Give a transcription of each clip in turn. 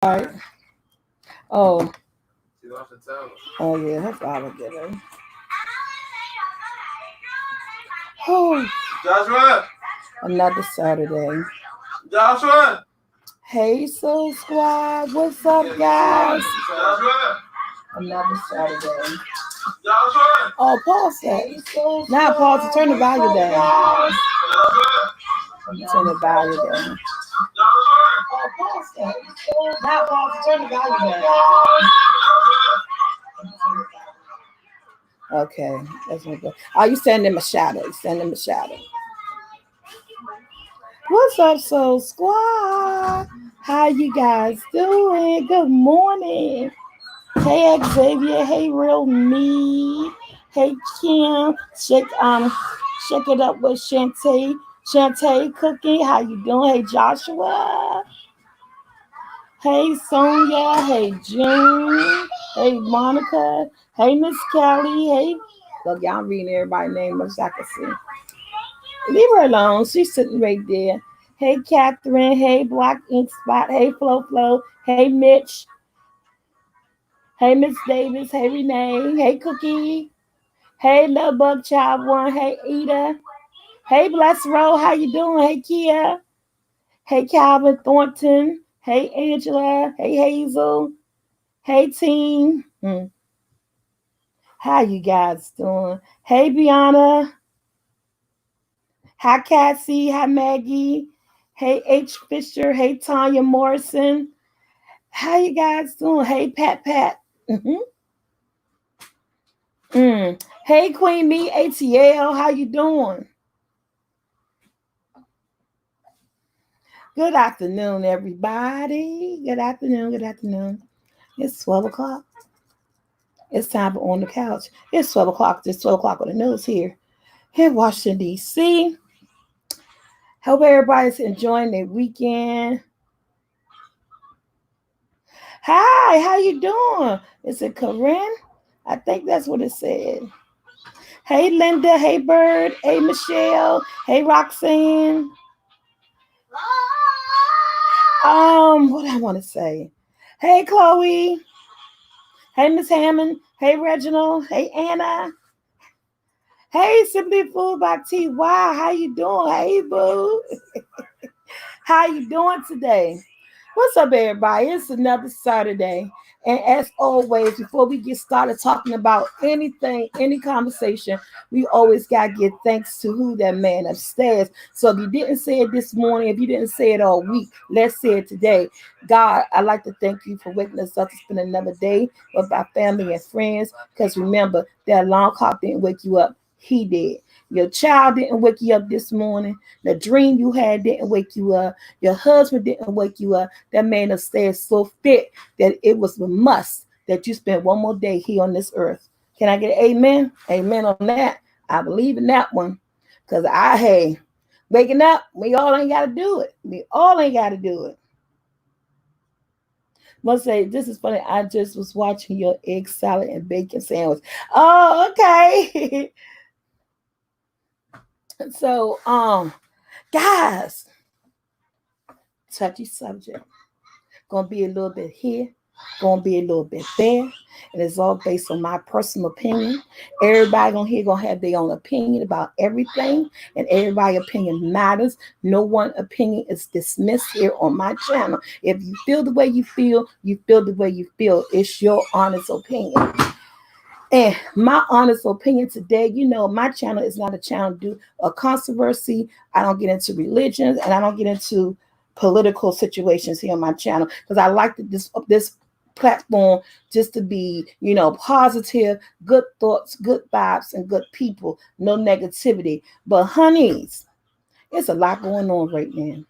Right. Oh. Oh yeah, that's all I get her. Oh. Joshua. Another Saturday. Joshua. Hey, Soul Squad. What's up, guys? Joshua. Another Saturday. Joshua. Oh, pause that. Now pause to turn the volume down. Turn the volume down. Oh, pause that. Now pause to turn the volume down. Okay, that's my good. Are you sending him a shadow? Send him a shadow. What's up, Soul Squad? How you guys doing? Good morning. Hey Xavier. Hey Real Me. Hey Kim. Shake it up with Shantae. Shantae Cookie. How you doing? Hey Joshua. Hey Sonia. Hey June. Hey Monica. Hey Miss Kelly. Hey. Look, y'all reading everybody's name as I can see. Leave her alone. She's sitting right there. Hey, Catherine. Hey, Black Ink Spot. Hey, Flo Flo. Hey, Mitch. Hey, Miss Davis. Hey, Renee. Hey, Cookie. Hey, Love Bug Child One. Hey, Ida. Hey, Bless Row. How you doing? Hey, Kia. Hey, Calvin Thornton. Hey, Angela. Hey, Hazel. Hey, team. How you guys doing? Hey, Brianna. Hi, Cassie. Hi, Maggie. Hey, H. Fisher. Hey, Tanya Morrison. How you guys doing? Hey, Pat Pat. Hey, Queen Me ATL. How you doing? Good afternoon, everybody. Good afternoon. Good afternoon. It's 12 o'clock. It's time for On the Couch. It's 12 o'clock. It's 12 o'clock on the news here in Washington, D.C. Hope everybody's enjoying their weekend. Hi, how you doing? Is it Corinne? I think that's what it said. Hey, Linda. Hey, Bird. Hey, Michelle. Hey, Roxanne. What I want to say? Hey, Chloe. Hey, Miss Hammond. Hey, Reginald. Hey, Anna. Hey, Simply Food by T.Y. How you doing? Hey, boo. How you doing today? What's up, everybody? It's another Saturday. And as always, before we get started talking about anything, any conversation, we always got to give thanks to who that man upstairs. So if you didn't say it this morning, if you didn't say it all week, let's say it today. God, I'd like to thank you for waking us up to spend another day with our family and friends. Because remember, that alarm clock didn't wake you up. He did. Your child didn't wake you up this morning. The dream you had didn't wake you up. Your husband didn't wake you up. That man upstairs so fit that it was a must that you spend one more day here on this earth. Can I get an amen? Amen on that. I believe in that one. Because waking up, we all ain't got to do it. We all ain't got to do it. Must say, this is funny. I just was watching your egg salad and bacon sandwich. Oh, okay. So, guys, touchy subject. Gonna be a little bit here, gonna be a little bit there, and it's all based on my personal opinion. Everybody on here gonna have their own opinion about everything, and everybody's opinion matters. No one opinion is dismissed here on my channel. If you feel the way you feel the way you feel. It's your honest opinion. And my honest opinion today, my channel is not a channel to do a controversy. I don't get into religions and I don't get into political situations here on my channel because I like this platform just to be, positive, good thoughts, good vibes, and good people, no negativity. But honeys, it's a lot going on right now.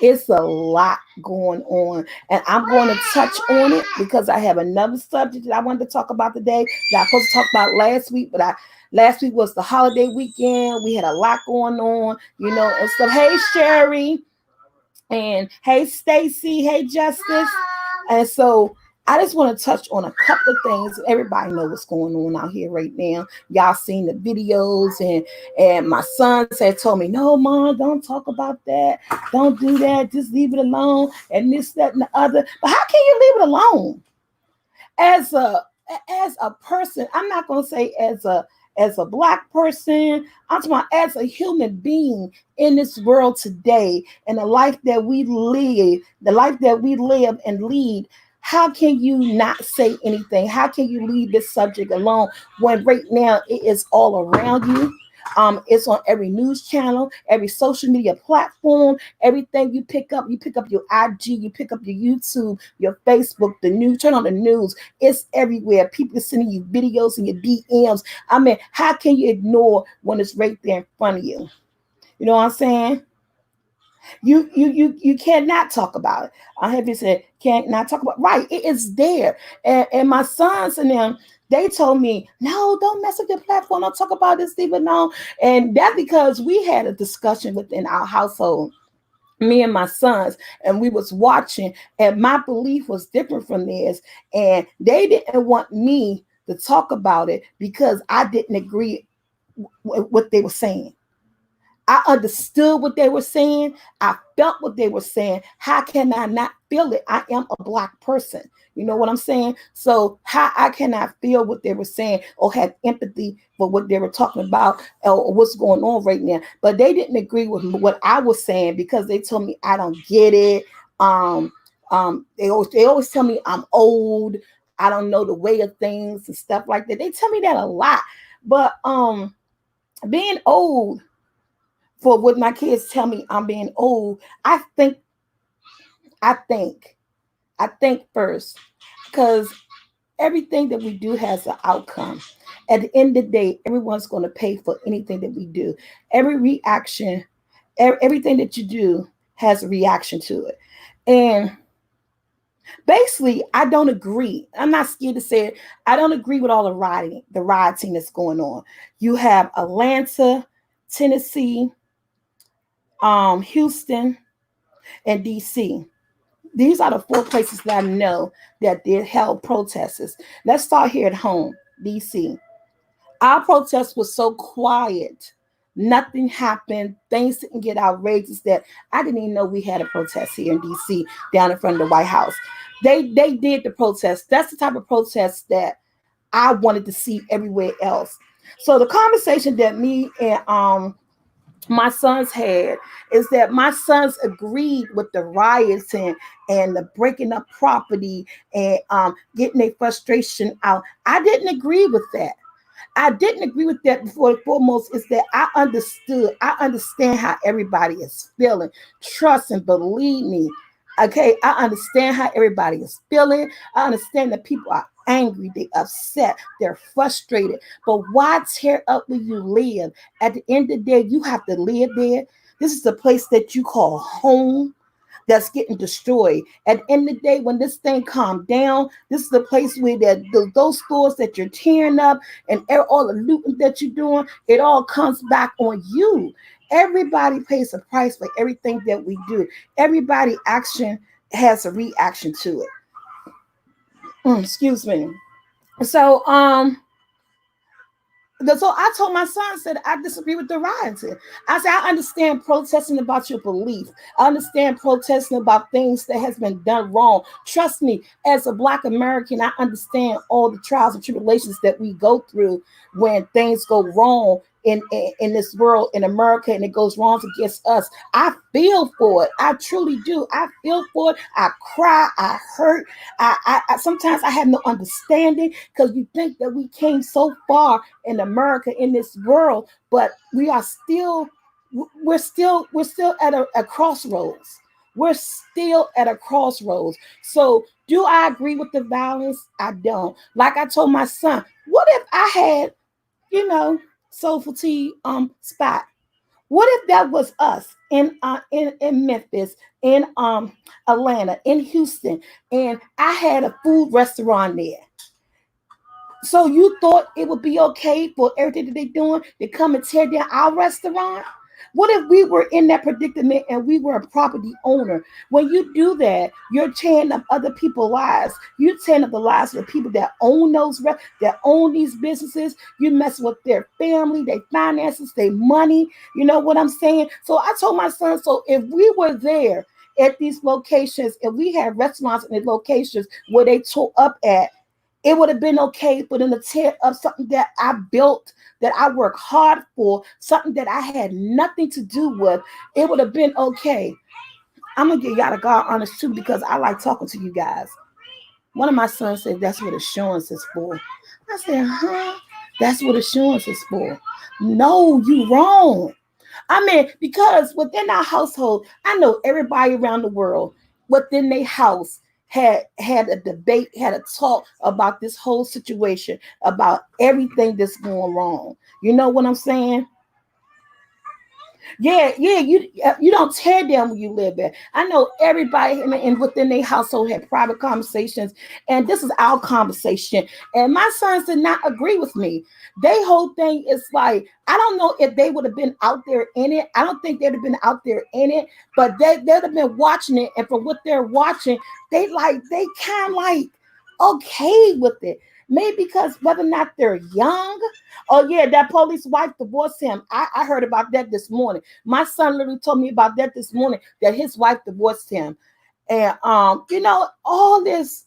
It's a lot going on. And I'm going to touch on it because I have another subject that I wanted to talk about today that I was supposed to talk about last week, but last week was the holiday weekend. We had a lot going on, and stuff. Hey, Sherry. And hey, Stacy. Hey, Justice. And so I just want to touch on a couple of things. Everybody know what's going on out here right now. Y'all seen the videos, and my sons had told me, "No, mom, don't talk about that. Don't do that. Just leave it alone." And this, that, and the other. But how can you leave it alone? As a person, I'm not going to say as a black person. I'm talking about as a human being in this world today, and the life that we live and lead. How can you not say anything? How can you leave this subject alone when right now it is all around you? It's on every news channel, every social media platform, everything you pick up your IG, you pick up your YouTube, your Facebook, the news, turn on the news. It's everywhere. People are sending you videos in your DMs. I mean, how can you ignore when it's right there in front of you? You know what I'm saying? You cannot talk about it. I have you said can't not talk about right. It is there. And my sons and them, they told me, no, don't mess up your platform. Don't talk about this, even though. And that because we had a discussion within our household, me and my sons, and we was watching, and my belief was different from theirs. And they didn't want me to talk about it because I didn't agree with what they were saying. I understood what they were saying. I felt what they were saying. How can I not feel it? I am a black person. You know what I'm saying? So how I cannot feel what they were saying or have empathy for what they were talking about or what's going on right now. But they didn't agree with what I was saying because they told me I don't get it. They always tell me I'm old. I don't know the way of things and stuff like that. They tell me that a lot. But being old, for what my kids tell me I'm being old, I think, I think, I think first, because everything that we do has an outcome. At the end of the day, everyone's going to pay for anything that we do. Every reaction, everything that you do has a reaction to it. And basically, I don't agree. I'm not scared to say it. I don't agree with all the rioting that's going on. You have Atlanta, Tennessee, Houston, and DC. These are the four places that I know that they held protests. Let's start here at home, DC. Our protest was so quiet. Nothing happened. Things didn't get outrageous that I didn't even know we had a protest here in DC down in front of the White House. They did the protest. That's the type of protest that I wanted to see everywhere else. So the conversation that me and my sons had is that my sons agreed with the riots and the breaking up property and getting their frustration out. I didn't agree with that. I didn't agree with that. Before and foremost is that I understand how everybody is feeling. Trust and believe me. Okay, I understand how everybody is feeling. I understand that people are angry, they upset, they're frustrated. But why tear up where you live? At the end of the day, you have to live there. This is the place that you call home that's getting destroyed. At the end of the day, when this thing calmed down, this is the place where those stores that you're tearing up and all the looting that you're doing, it all comes back on you. Everybody pays a price for everything that we do. Everybody action has a reaction to it. Excuse me. So so I told my son, said I disagree with the rioting. I said I understand protesting about your belief. I understand protesting about things that has been done wrong. Trust me, as a Black American, I understand all the trials and tribulations that we go through when things go wrong in this world in America and it goes wrong against us. I feel for it. I truly do. I feel for it. I cry. I hurt. I sometimes I have no understanding because you think that we came so far in America in this world, but we're still at a crossroads. We're still at a crossroads. So do I agree with the violence? I don't. Like I told my son, what if I had, you know, Soulful Tea spot? What if that was us in Memphis, in Atlanta, in Houston, and I had a food restaurant there? So you thought it would be okay for everything that they're doing to come and tear down our restaurant? What if we were in that predicament and we were a property owner? When you do that, you're tearing up other people's lives. You're tearing up the lives of the people that own that own these businesses. You mess with their family, their finances, their money. You know what I'm saying? So I told my son, so if we were there at these locations, if we had restaurants in the locations where they tore up at, it would have been okay for them to tear up something that I built, that I worked hard for, something that I had nothing to do with. It would have been okay. I'm gonna get y'all to God honest too, because I like talking to you guys. One of my sons said that's what assurance is for. I said, huh? That's what assurance is for. No, you wrong. I mean, because within our household, I know everybody around the world within their house had a debate, had a talk about this whole situation, about everything that's going wrong. You know what I'm saying? Yeah, you don't tear down where you live at. I know everybody in within their household had private conversations, and this is our conversation. And my sons did not agree with me. They whole thing is like, I don't know if they would have been out there in it. I don't think they'd have been out there in it, but they'd have been watching it, and from what they're watching, they kind of like okay with it. Maybe because whether or not they're young. Oh yeah, that police wife divorced him. I heard about that this morning. My son literally told me about that this morning, that his wife divorced him. And all this,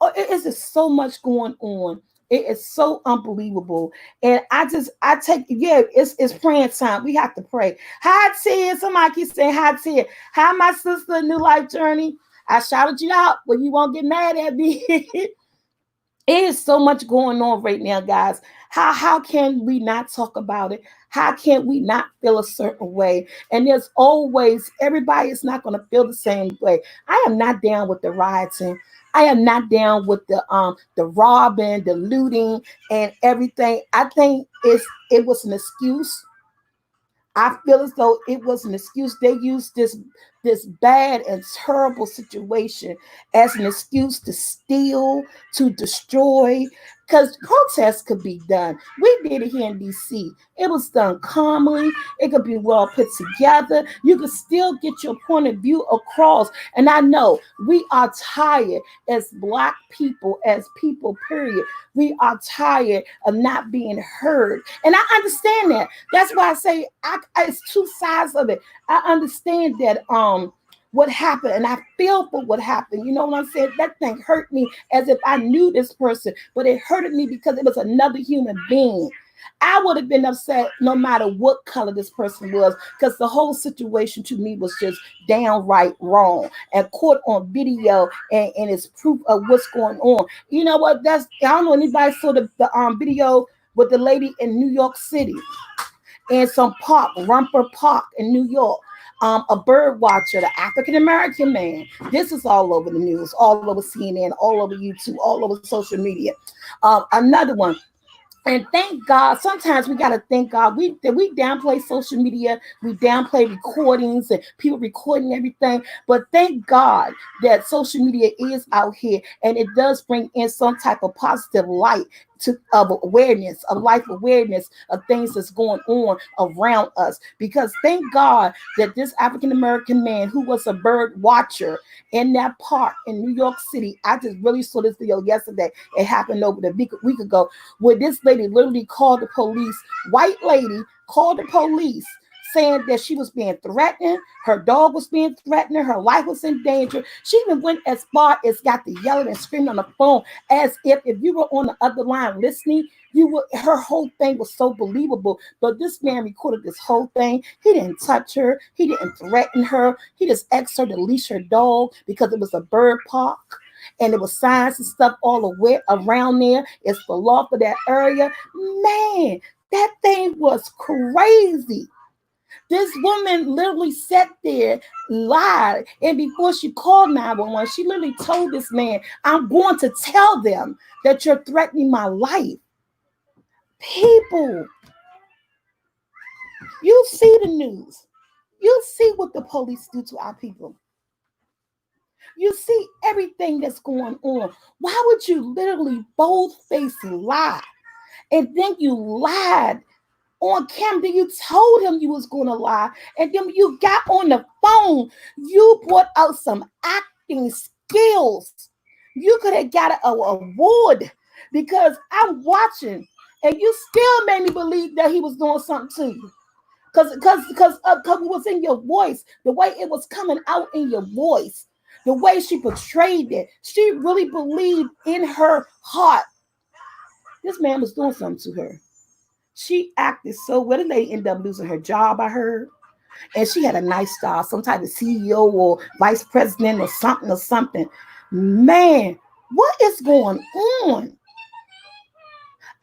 it is just so much going on. It is so unbelievable. And it's praying time. We have to pray. Hi Tia. Somebody keeps saying hi Tia. Hi, my sister, New Life Journey. I shouted you out, but you won't get mad at me. It is so much going on right now, guys. How can we not talk about it? How can we not feel a certain way? And there's always, everybody is not going to feel the same way. I am not down with the rioting. I am not down with the robbing, the looting, and everything. I think it was an excuse. I feel as though it was an excuse. They used this bad and terrible situation as an excuse to steal, to destroy, because protests could be done. We did it here in DC. It was done calmly. It could be well put together. You could still get your point of view across. And I know we are tired as Black people, as people, period. We are tired of not being heard. And I understand that. That's why I say it's two sides of it. I understand that what happened, and I feel for what happened. You know what I'm saying? That thing hurt me as if I knew this person, but it hurted me because it was another human being. I would have been upset no matter what color this person was, because the whole situation to me was just downright wrong and caught on video, and it's proof of what's going on. You know what? I don't know anybody saw the video with the lady in New York City in some park, Rumper Park in New York. A bird watcher, the African American man. This is all over the news, all over CNN, all over YouTube, all over social media. Another one. And thank God, sometimes we got to thank God. We downplay social media, we downplay recordings and people recording everything. But thank God that social media is out here, and it does bring in some type of positive light of awareness, of life awareness of things that's going on around us. Because thank God that this African American man who was a bird watcher in that park in New York City, I just really saw this video yesterday. It happened over the week ago, where this lady literally called the police, white lady called the police, saying that she was being threatened, her dog was being threatened, her life was in danger. She even went as far as got to yelling and screaming on the phone, as if you were on the other line listening, her whole thing was so believable. But this man recorded this whole thing. He didn't touch her, he didn't threaten her, he just asked her to leash her dog because it was a bird park. And there was signs and stuff all the way around there. It's the law for that area. Man, that thing was crazy. This woman literally sat there, lied, and before she called 911, she literally told this man, I'm going to tell them that you're threatening my life. People, you see the news. You see what the police do to our people. You see everything that's going on. Why would you literally bold-faced lie? And then you lied on camera, you told him you was going to lie, and then you got on the phone, you brought out some acting skills. You could have got an award because I'm watching, and you still made me believe that he was doing something to you. Because it was in your voice, the way it was coming out in your voice, the way she portrayed it. She really believed in her heart this man was doing something to her. She acted so well. The lady ended up losing her job, I heard. And she had a nice job, some type of CEO or vice president or something or something. Man, what is going on?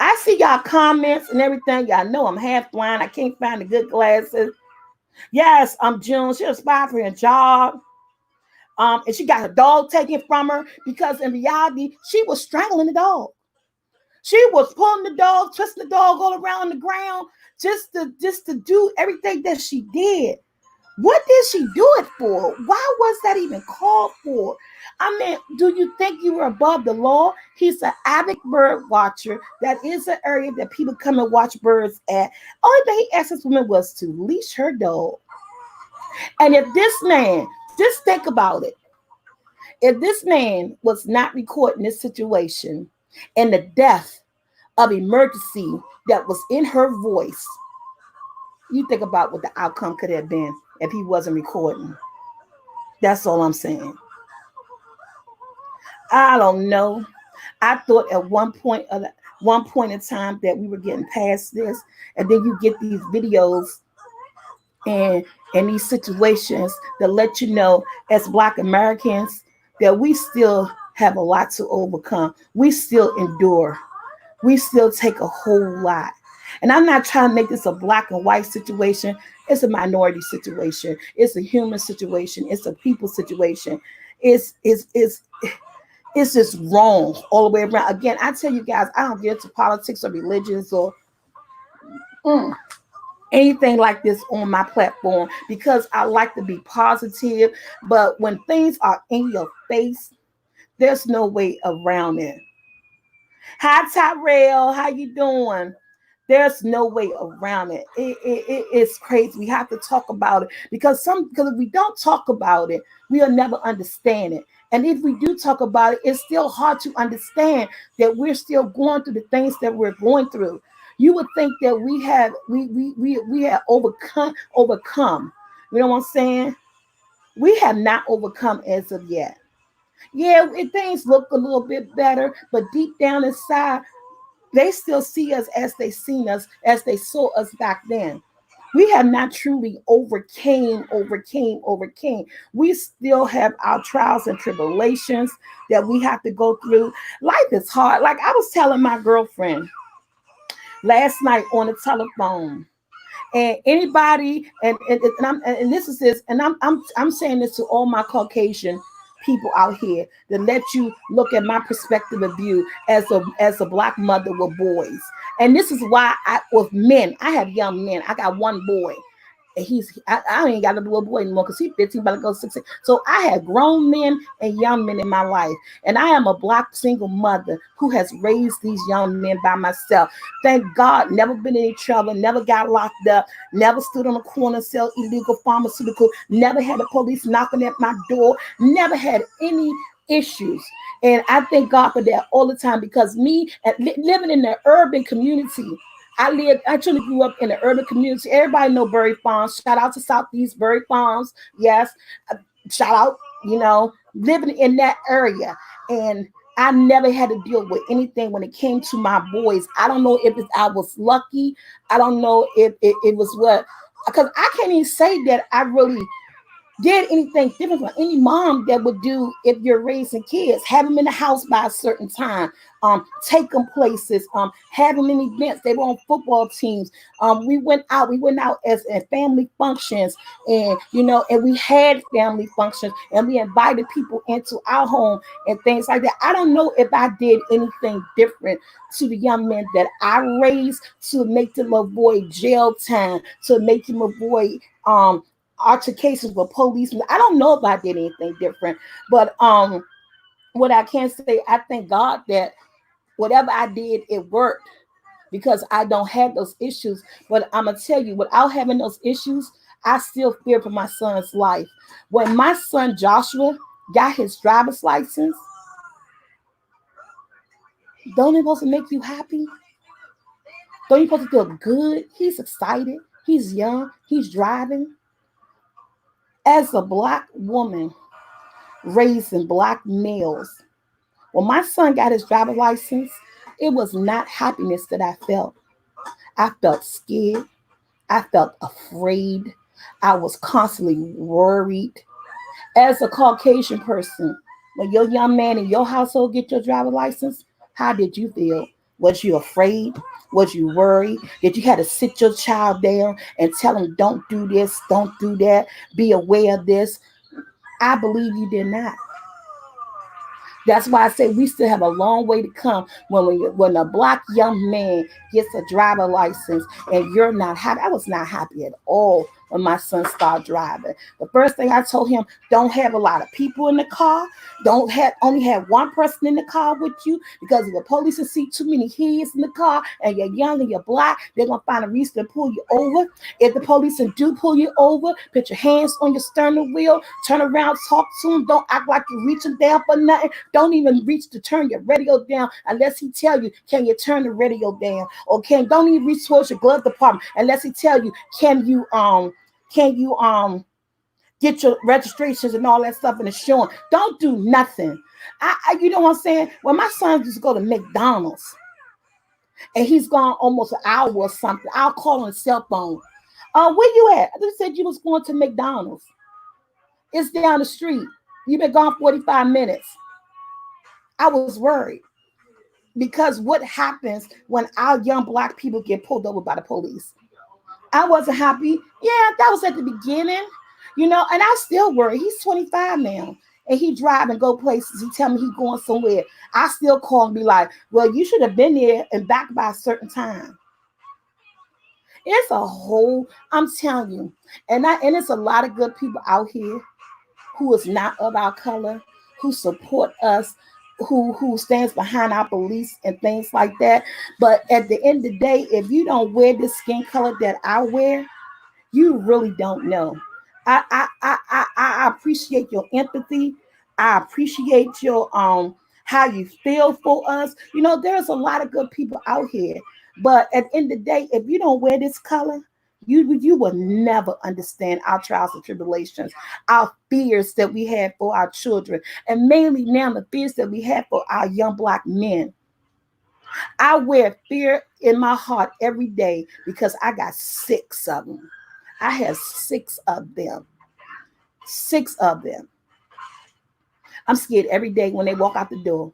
I see y'all comments and everything. Y'all know I'm half blind. I can't find the good glasses. Yes, I'm June. She aspired for a job. And she got her dog taken from her because in reality, she was strangling the dog. She was pulling the dog, twisting the dog all around the ground just to do everything that she did. What did she do it for? Why was that even called for? I mean, do you think you were above the law? He's an avid bird watcher. That is an area that people come and watch birds at. Only thing he asked this woman was to leash her dog. And if this man, just think about it. If this man was not recording this situation and the death of emergency that was in her voice, you think about what the outcome could have been if he wasn't recording. That's all I'm saying. I don't know. I thought at one point in time that we were getting past this, and then you get these videos and these situations that let you know as Black Americans that we still have a lot to overcome. We still endure. We still take a whole lot. And I'm not trying to make this a black and white situation. It's a minority situation. It's a human situation. It's a people situation. It's just wrong all the way around. Again, I tell you guys, I don't get into politics or religions or anything like this on my platform because I like to be positive. But when things are in your face, there's no way around it. Hi, Tyrell. How you doing? There's no way around it. It's crazy. We have to talk about it because if we don't talk about it, we'll never understand it. And if we do talk about it, it's still hard to understand that we're still going through the things that we're going through. You would think that we have overcome. You know what I'm saying? We have not overcome as of yet. Yeah, things look a little bit better, but deep down inside, they still see us as they seen us, as they saw us back then. We have not truly overcame. We still have our trials and tribulations that we have to go through. Life is hard. Like I was telling my girlfriend last night on the telephone, and anybody, I'm saying this to all my Caucasian people out here to let you look at my perspective of view as a black mother with boys. And this is why with men, I have young men. I got one boy. And I ain't got a little boy anymore because he's 15, about to go 16. So I had grown men and young men in my life. And I am a black single mother who has raised these young men by myself. Thank God, never been in any trouble, never got locked up, never stood on a corner and sell illegal pharmaceutical, never had the police knocking at my door, never had any issues. And I thank God for that all the time because me living in the urban community, I truly grew up in the urban community. Everybody know Berry Farms. Shout out to Southeast Berry Farms. Yes. Shout out, living in that area. And I never had to deal with anything when it came to my boys. I don't know if I was lucky. I don't know if it was what, because I can't even say that I really did anything different from any mom that would do if you're raising kids. Have them in the house by a certain time, take them places, have them in events. They were on football teams. We went out as family functions, and and we had family functions, and we invited people into our home and things like that. I don't know if I did anything different to the young men that I raised to make them avoid jail time, to make them avoid altercations with police. I don't know if I did anything different, but what I can say, I thank God that whatever I did, it worked because I don't have those issues. But I'm going to tell you, without having those issues, I still fear for my son's life. When my son Joshua got his driver's license, don't it supposed to make you happy? Don't you supposed to feel good? He's excited. He's young. He's driving. As a Black woman raising Black males, when my son got his driver's license, it was not happiness that I felt. I felt scared. I felt afraid. I was constantly worried. As a Caucasian person, when your young man in your household get your driver's license, how did you feel? Was you afraid? Was you worried? Did you have to sit your child down and tell him, don't do this, don't do that, be aware of this? I believe you did not. That's why I say we still have a long way to come when a Black young man gets a driver license and you're not happy. I was not happy at all when my son started driving. The first thing I told him, don't have a lot of people in the car. Only have one person in the car with you, because if the police see too many kids in the car and you're young and you're Black, they're gonna find a reason to pull you over. If the police do pull you over, put your hands on your steering wheel, turn around, talk to them. Don't act like you're reaching down for nothing. Don't even reach to turn your radio down unless he tell you, can you turn the radio down? Or don't even reach towards your glove department unless he tell you, can you get your registrations and all that stuff and insurance. Don't do nothing. You know what I'm saying? When my son used to go to McDonald's and he's gone almost an hour or something, I'll call on his cell phone. Where you at? They said you was going to McDonald's. It's down the street. You've been gone 45 minutes. I was worried because what happens when our young Black people get pulled over by the police? I wasn't happy. Yeah, that was at the beginning, and I still worry. He's 25 now, and he drive and go places. He tell me he going somewhere. I still call and be like, well, you should have been there and back by a certain time. It's a whole, I'm telling you, and it's a lot of good people out here who is not of our color, who support us, who stands behind our beliefs and things like that. But at the end of the day, if you don't wear this skin color that I wear, you really don't know. I appreciate your empathy. I appreciate your how you feel for us. There's a lot of good people out here. But at the end of the day, if you don't wear this color, you will never understand our trials and tribulations, our fears that we have for our children, and mainly now the fears that we have for our young Black men. I wear fear in my heart every day because I got 6 of them. I have 6 of them. 6 of them. I'm scared every day when they walk out the door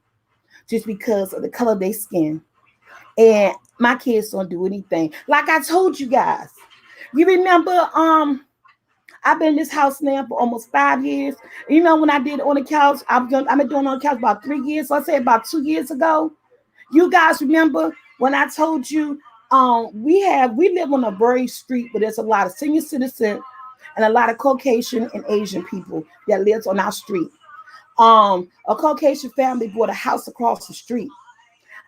just because of the color of their skin. And my kids don't do anything. Like I told you guys. You remember, I've been in this house now for almost 5 years. When I did on the couch, I've been doing on the couch about 3 years. So I say about 2 years ago. You guys remember when I told you we live on a very street where there's a lot of senior citizens and a lot of Caucasian and Asian people that lives on our street. A Caucasian family bought a house across the street,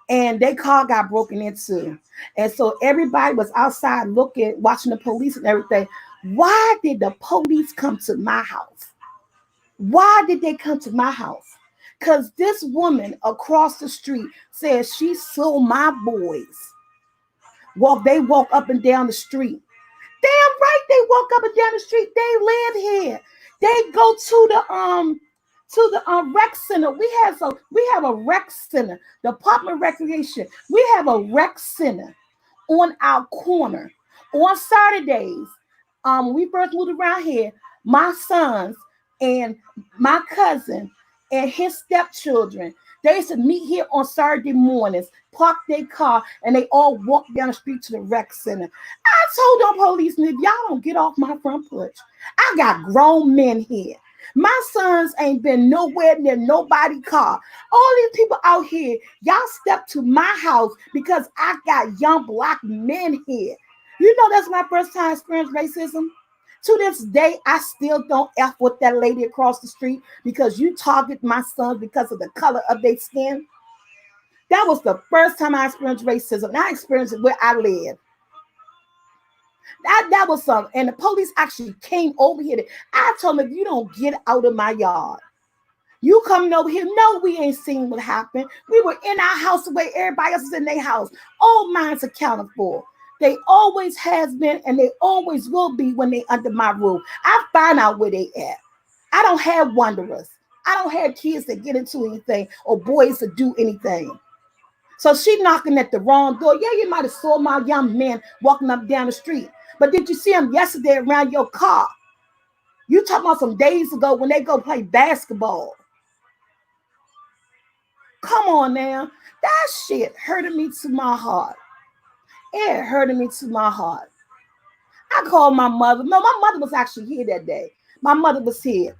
and their car got broken into. And so everybody was outside looking, watching the police and everything. Why did the police come to my house? Why did they come to my house? Because this woman across the street says she saw my boys. They walk up and down the street. Damn right, they walk up and down the street. They live here. They go to the rec center. We have a rec center, Department of Recreation. We have a rec center on our corner on Saturdays. When we first moved around here, my sons and my cousin and his stepchildren, they used to meet here on Saturday mornings, park their car, and they all walk down the street to the rec center. I told them police, if y'all don't get off my front porch, I got grown men here. My sons ain't been nowhere near nobody's car. All these people out here, y'all step to my house because I got young Black men here. That's my first time experiencing racism. To this day, I still don't F with that lady across the street because you target my sons because of the color of their skin. That was the first time I experienced racism. And I experienced it where I live. That was something. And the police actually came over here. I told them, if you don't get out of my yard, you coming over here. No, we ain't seen what happened. We were in our house the way everybody else is in their house. All minds accounted for. They always has been, and they always will be when they under my roof. I find out where they at. I don't have wanderers. I don't have kids that get into anything or boys that do anything. So she knocking at the wrong door. Yeah, you might have saw my young man walking up down the street. But did you see him yesterday around your car? You talking about some days ago when they go play basketball. Come on now. That shit hurted me to my heart. It hurted me to my heart. I called my mother. No, my mother was actually here that day. My mother was here.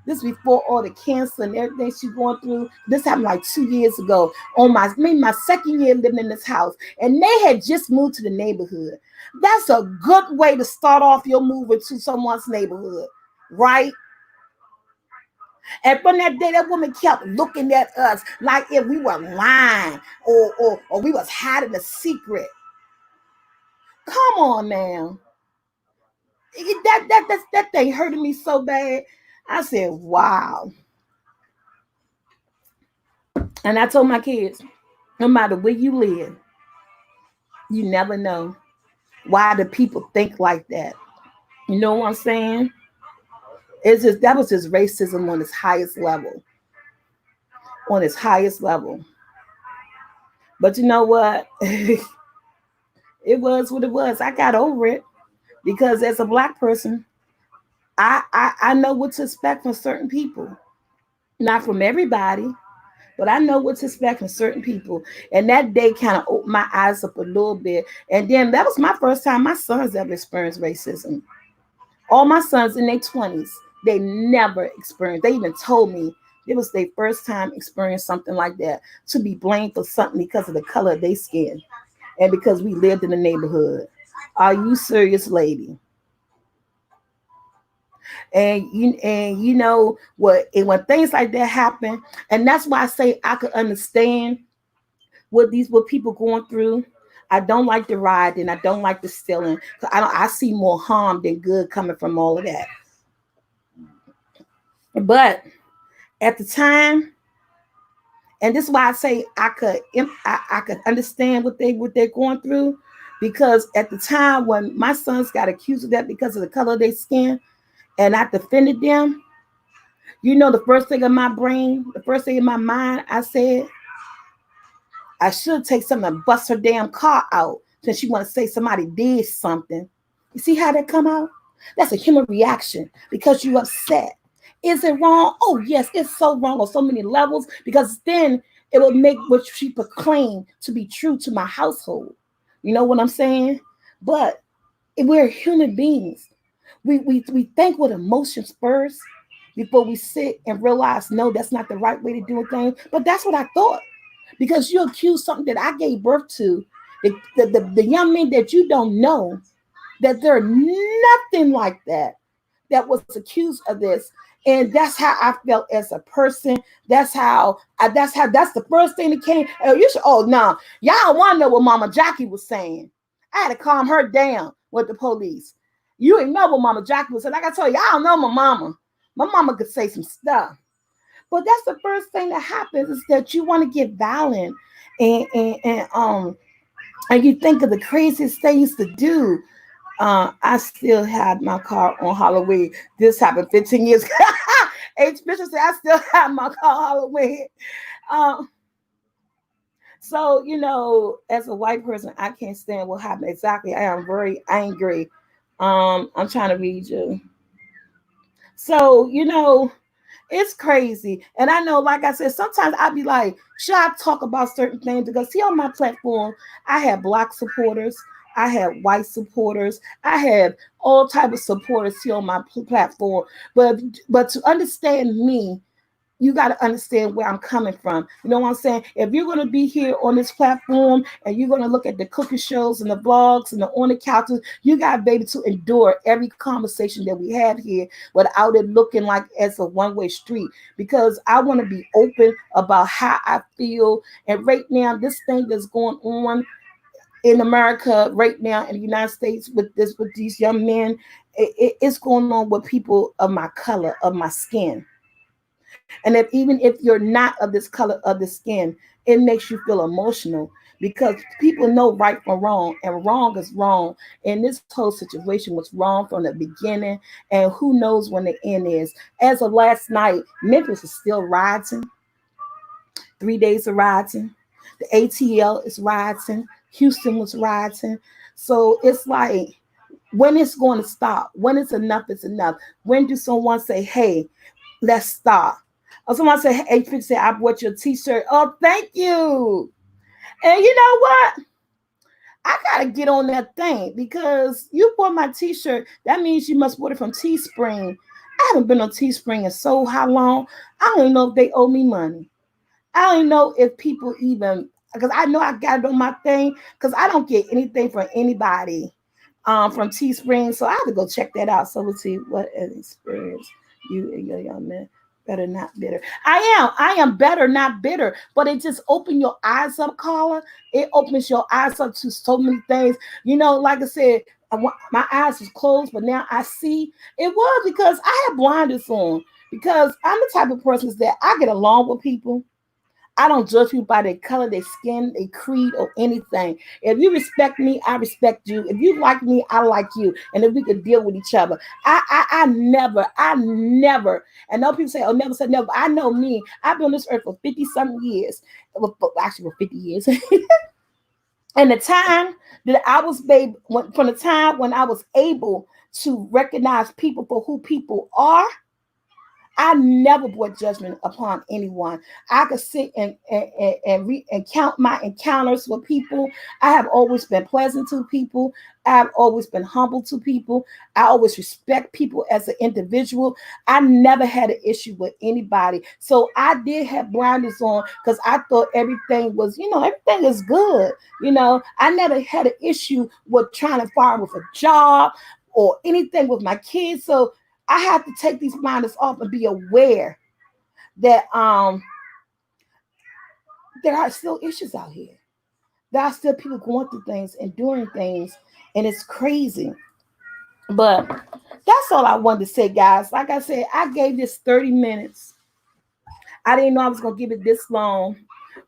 This before all the cancer and everything she's going through. This happened like 2 years ago. On maybe my second year living in this house. And they had just moved to the neighborhood. That's a good way to start off your move into someone's neighborhood, right? And from that day, that woman kept looking at us like if we were lying or we was hiding a secret. Come on now. That thing hurted me so bad. I said, wow. And I told my kids, no matter where you live, you never know why the people think like that. You know what I'm saying? It's just that was just racism on its highest level. On its highest level. But you know what? It was what it was. I got over it because as a Black person, I know what to expect from certain people. Not from everybody, but I know what to expect from certain people. And that day kind of opened my eyes up a little bit. And then that was my first time my sons ever experienced racism. All my sons in their 20s, they never experienced. They even told me it was their first time experiencing something like that, to be blamed for something because of the color of their skin and because we lived in the neighborhood. Are you serious, lady? And you know what? And when things like that happen, and that's why I say I could understand what people going through. I don't like the rioting. I don't like the stealing. I see more harm than good coming from all of that. But at the time, and this is why I say I could understand what they're going through, because at the time when my sons got accused of that because of the color of their skin, and I defended them, you know, the first thing in my brain, the first thing in my mind, I said, I should take something and bust her damn car out since she want to say somebody did something. You see how that come out? That's a human reaction because you upset. Is it wrong? Oh, yes, it's so wrong on so many levels, because then it will make what she proclaimed to be true to my household. You know what I'm saying? But we're human beings. We think with emotions first before we sit and realize, no, that's not the right way to do a thing. But that's what I thought. Because you accuse something that I gave birth to, the young men that you don't know, that they're nothing like that was accused of this. And that's how I felt as a person. That's the first thing that came. Oh, no, y'all want to know what Mama Jackie was saying. I had to calm her down with the police. You ain't know what Mama Jackie was saying. Like I told you, I don't know my mama. My mama could say some stuff. But that's the first thing that happens, is that you want to get violent and you think of the craziest things to do. I still had my car on Halloween. This happened 15 years ago. H. Bishop said I still have my car on Halloween. So, you know, as a white person, I can't stand what happened exactly. I am very angry. I'm trying to read you. So, you know, it's crazy. And I know, like I said, sometimes I'd be like, should I talk about certain things? Because see, on my platform, I have Black supporters, I have white supporters, I have all type of supporters here on my platform. But to understand me, you got to understand where I'm coming from. You know what I'm saying? If you're going to be here on this platform and you're going to look at the cooking shows and the vlogs and the on the couches, you got to be able to endure every conversation that we have here without it looking like it's a one-way street. Because I want to be open about how I feel. And right now, this thing that's going on in America right now in the United States with these young men, it's going on with people of my color, of my skin. And even if you're not of this color of the skin, it makes you feel emotional because people know right from wrong, and wrong is wrong. And this whole situation was wrong from the beginning, and who knows when the end is. As of last night, Memphis is still rioting. 3 days of rioting. The ATL is rioting. Houston was rioting. So it's like, when it's going to stop? When is enough is enough? When do someone say, hey, let's stop? Or someone say, hey, say, I bought your t-shirt. Oh, thank you. And you know what? I gotta get on that thing because you bought my t-shirt. That means you must bought it from Teespring. I haven't been on Teespring in so how long? I don't even know if they owe me money. I don't even know if people even, because I know I got it on my thing, because I don't get anything from anybody from Teespring. So I have to go check that out. So let's see what an experience you and your young man. Better not bitter. I am better, not bitter. But it just opened your eyes up, Carla. It opens your eyes up to so many things. You know, like I said, my eyes was closed, but now I see. It was because I had blinders on. Because I'm the type of person that I get along with people. I don't judge people by their color, their skin, their creed, or anything. If you respect me, I respect you. If you like me, I like you. And if we could deal with each other. I never, and no people say, oh, never said never. I know me. I've been on this earth for 50-something years. Actually, for 50 years. And the time that I was from the time when I was able to recognize people for who people are, I never brought judgment upon anyone. I could sit and count my encounters with people. I have always been pleasant to people. I've always been humble to people. I always respect people as an individual. I never had an issue with anybody. So I did have blinders on because I thought everything was, everything is good. I never had an issue with trying to fire with a job or anything with my kids. So I have to take these blinders off and be aware that there are still issues out here. There are still people going through things and doing things, and it's crazy. But that's all I wanted to say, guys. Like I said, I gave this 30 minutes. I didn't know I was going to give it this long,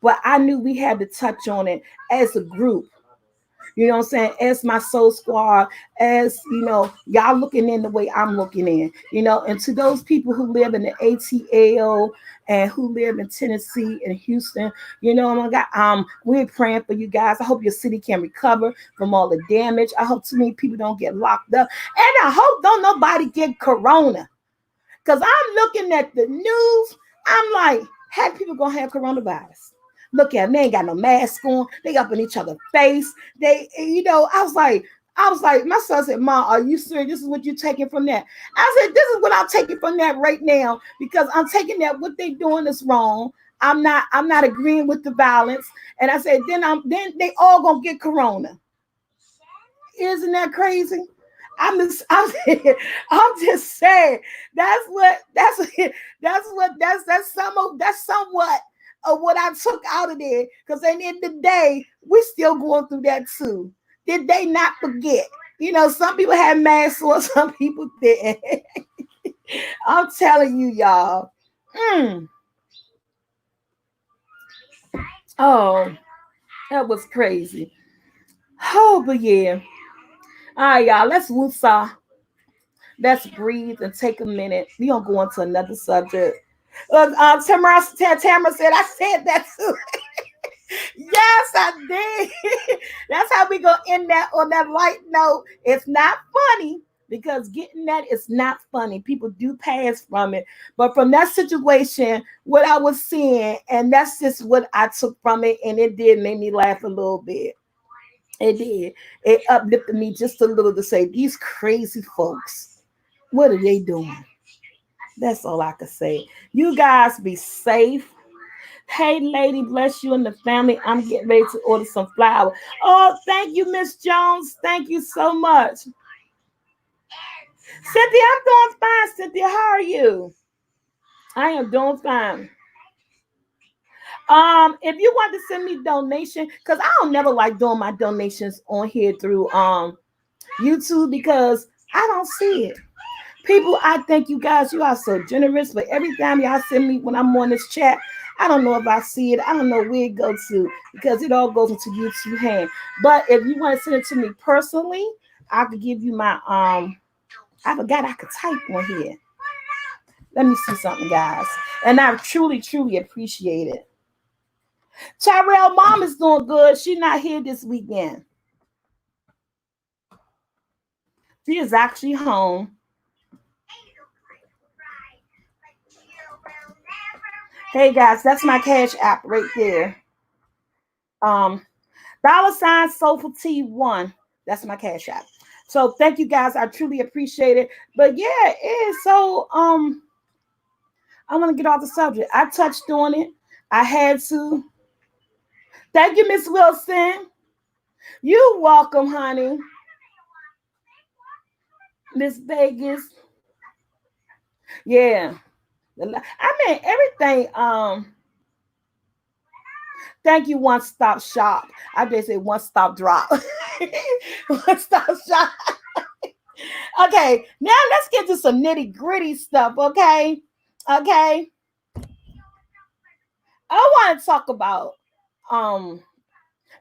but I knew we had to touch on it as a group. You know what I'm saying? As my soul squad, as y'all looking in the way I'm looking in, and to those people who live in the ATL and who live in Tennessee and Houston, we're praying for you guys. I hope your city can recover from all the damage. I hope too many people don't get locked up. And I hope don't nobody get corona. Because I'm looking at the news, I'm like, how people gonna have coronavirus? Look at them, they ain't got no mask on. They up in each other's face. I was like, my son said, Mom, are you serious? This is what you're taking from that? I said, this is what I'm taking from that right now, because I'm taking that what they doing is wrong. I'm not agreeing with the violence. And I said, then they all gonna get corona. Isn't that crazy? I'm just saying that's somewhat of what I took out of there, because at the end of the day, we're still going through that too. Did they not forget? Some people had masks on, some people didn't. I'm telling you, y'all. Oh, that was crazy. Oh, but yeah. All right, y'all. Let's woosah. Let's breathe and take a minute. We're going to go on to another subject. Tamara said, I said that too. Yes, I did. That's how we gonna end that on that light note. It's not funny, because getting that is not funny. People do pass from it. But from that situation, what I was seeing, and that's just what I took from it, and it did make me laugh a little bit. It did. It uplifted me just a little to say, these crazy folks, what are they doing? That's all I can say. You guys be safe. Hey, lady, bless you and the family. I'm getting ready to order some flour. Oh, thank you, Miss Jones. Thank you so much. Cynthia, I'm doing fine. Cynthia, how are you? I am doing fine. If you want to send me donation, because I don't never like doing my donations on here through YouTube because I don't see it. People, I thank you guys. You are so generous. But every time y'all send me when I'm on this chat, I don't know if I see it. I don't know where it goes to because it all goes into YouTube hand. But if you want to send it to me personally, I could give you my I forgot I could type on here. Let me see something, guys. And I truly, truly appreciate it. Tyrell, mom is doing good. She's not here this weekend. She is actually home. Hey guys, that's my cash app right there. $ Soulful T1. That's my cash app. So thank you guys. I truly appreciate it. But yeah, it is so I want to get off the subject. I touched on it. I had to. Thank you, Miss Wilson. You welcome, honey. Miss Vegas. Yeah. I mean everything. Thank you, One Stop Shop. I just say One Stop Drop. One Stop Shop. Okay, now let's get to some nitty gritty stuff. Okay. I want to talk about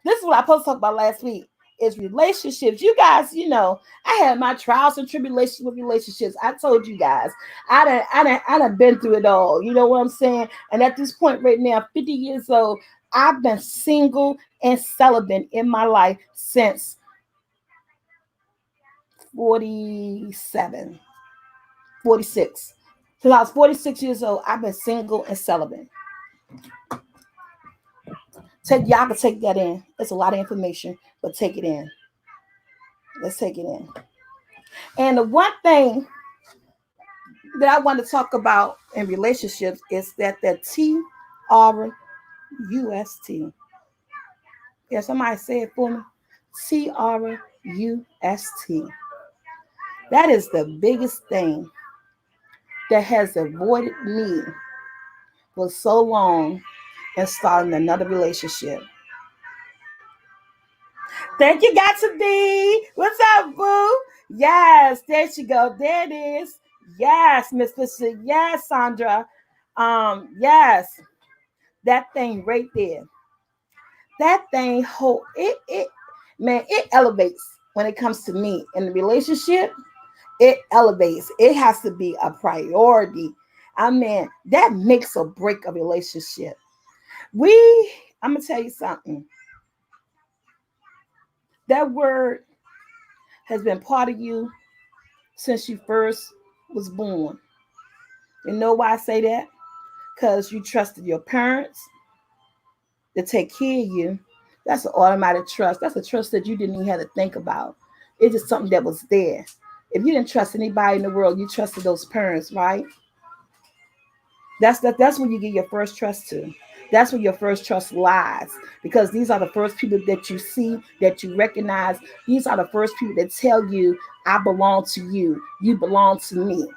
this is what I supposed to talk about last week is relationships. You guys, I had my trials and tribulations with relationships. I told you guys, I done been through it all. You know what I'm saying? And at this point right now, 50 years old, I've been single and celibate in my life since 47, 46. Since I was 46 years old, I've been single and celibate. Y'all can take that in. It's a lot of information, but take it in. Let's take it in. And the one thing that I want to talk about in relationships is that the TRUST. Yeah, somebody say it for me. TRUST. That is the biggest thing that has avoided me for so long and starting another relationship. Thank you, got to be. What's up, boo? Yes, there she go. There it is. Yes, Miss Fisher. Yes, Sandra. Yes, that thing right there. That thing man, it elevates when it comes to me in the relationship. It elevates. It has to be a priority. I mean, that makes or break a relationship. I'm gonna tell you something. That word has been part of you since you first was born. You know why I say that? Because you trusted your parents to take care of you. That's an automatic trust. That's a trust that you didn't even have to think about. It's just something that was there. If you didn't trust anybody in the world, you trusted those parents, right? That's when you get your first trust to. That's where your first trust lies, because these are the first people that you see, that you recognize. These are the first people that tell you, I belong to you. You belong to me.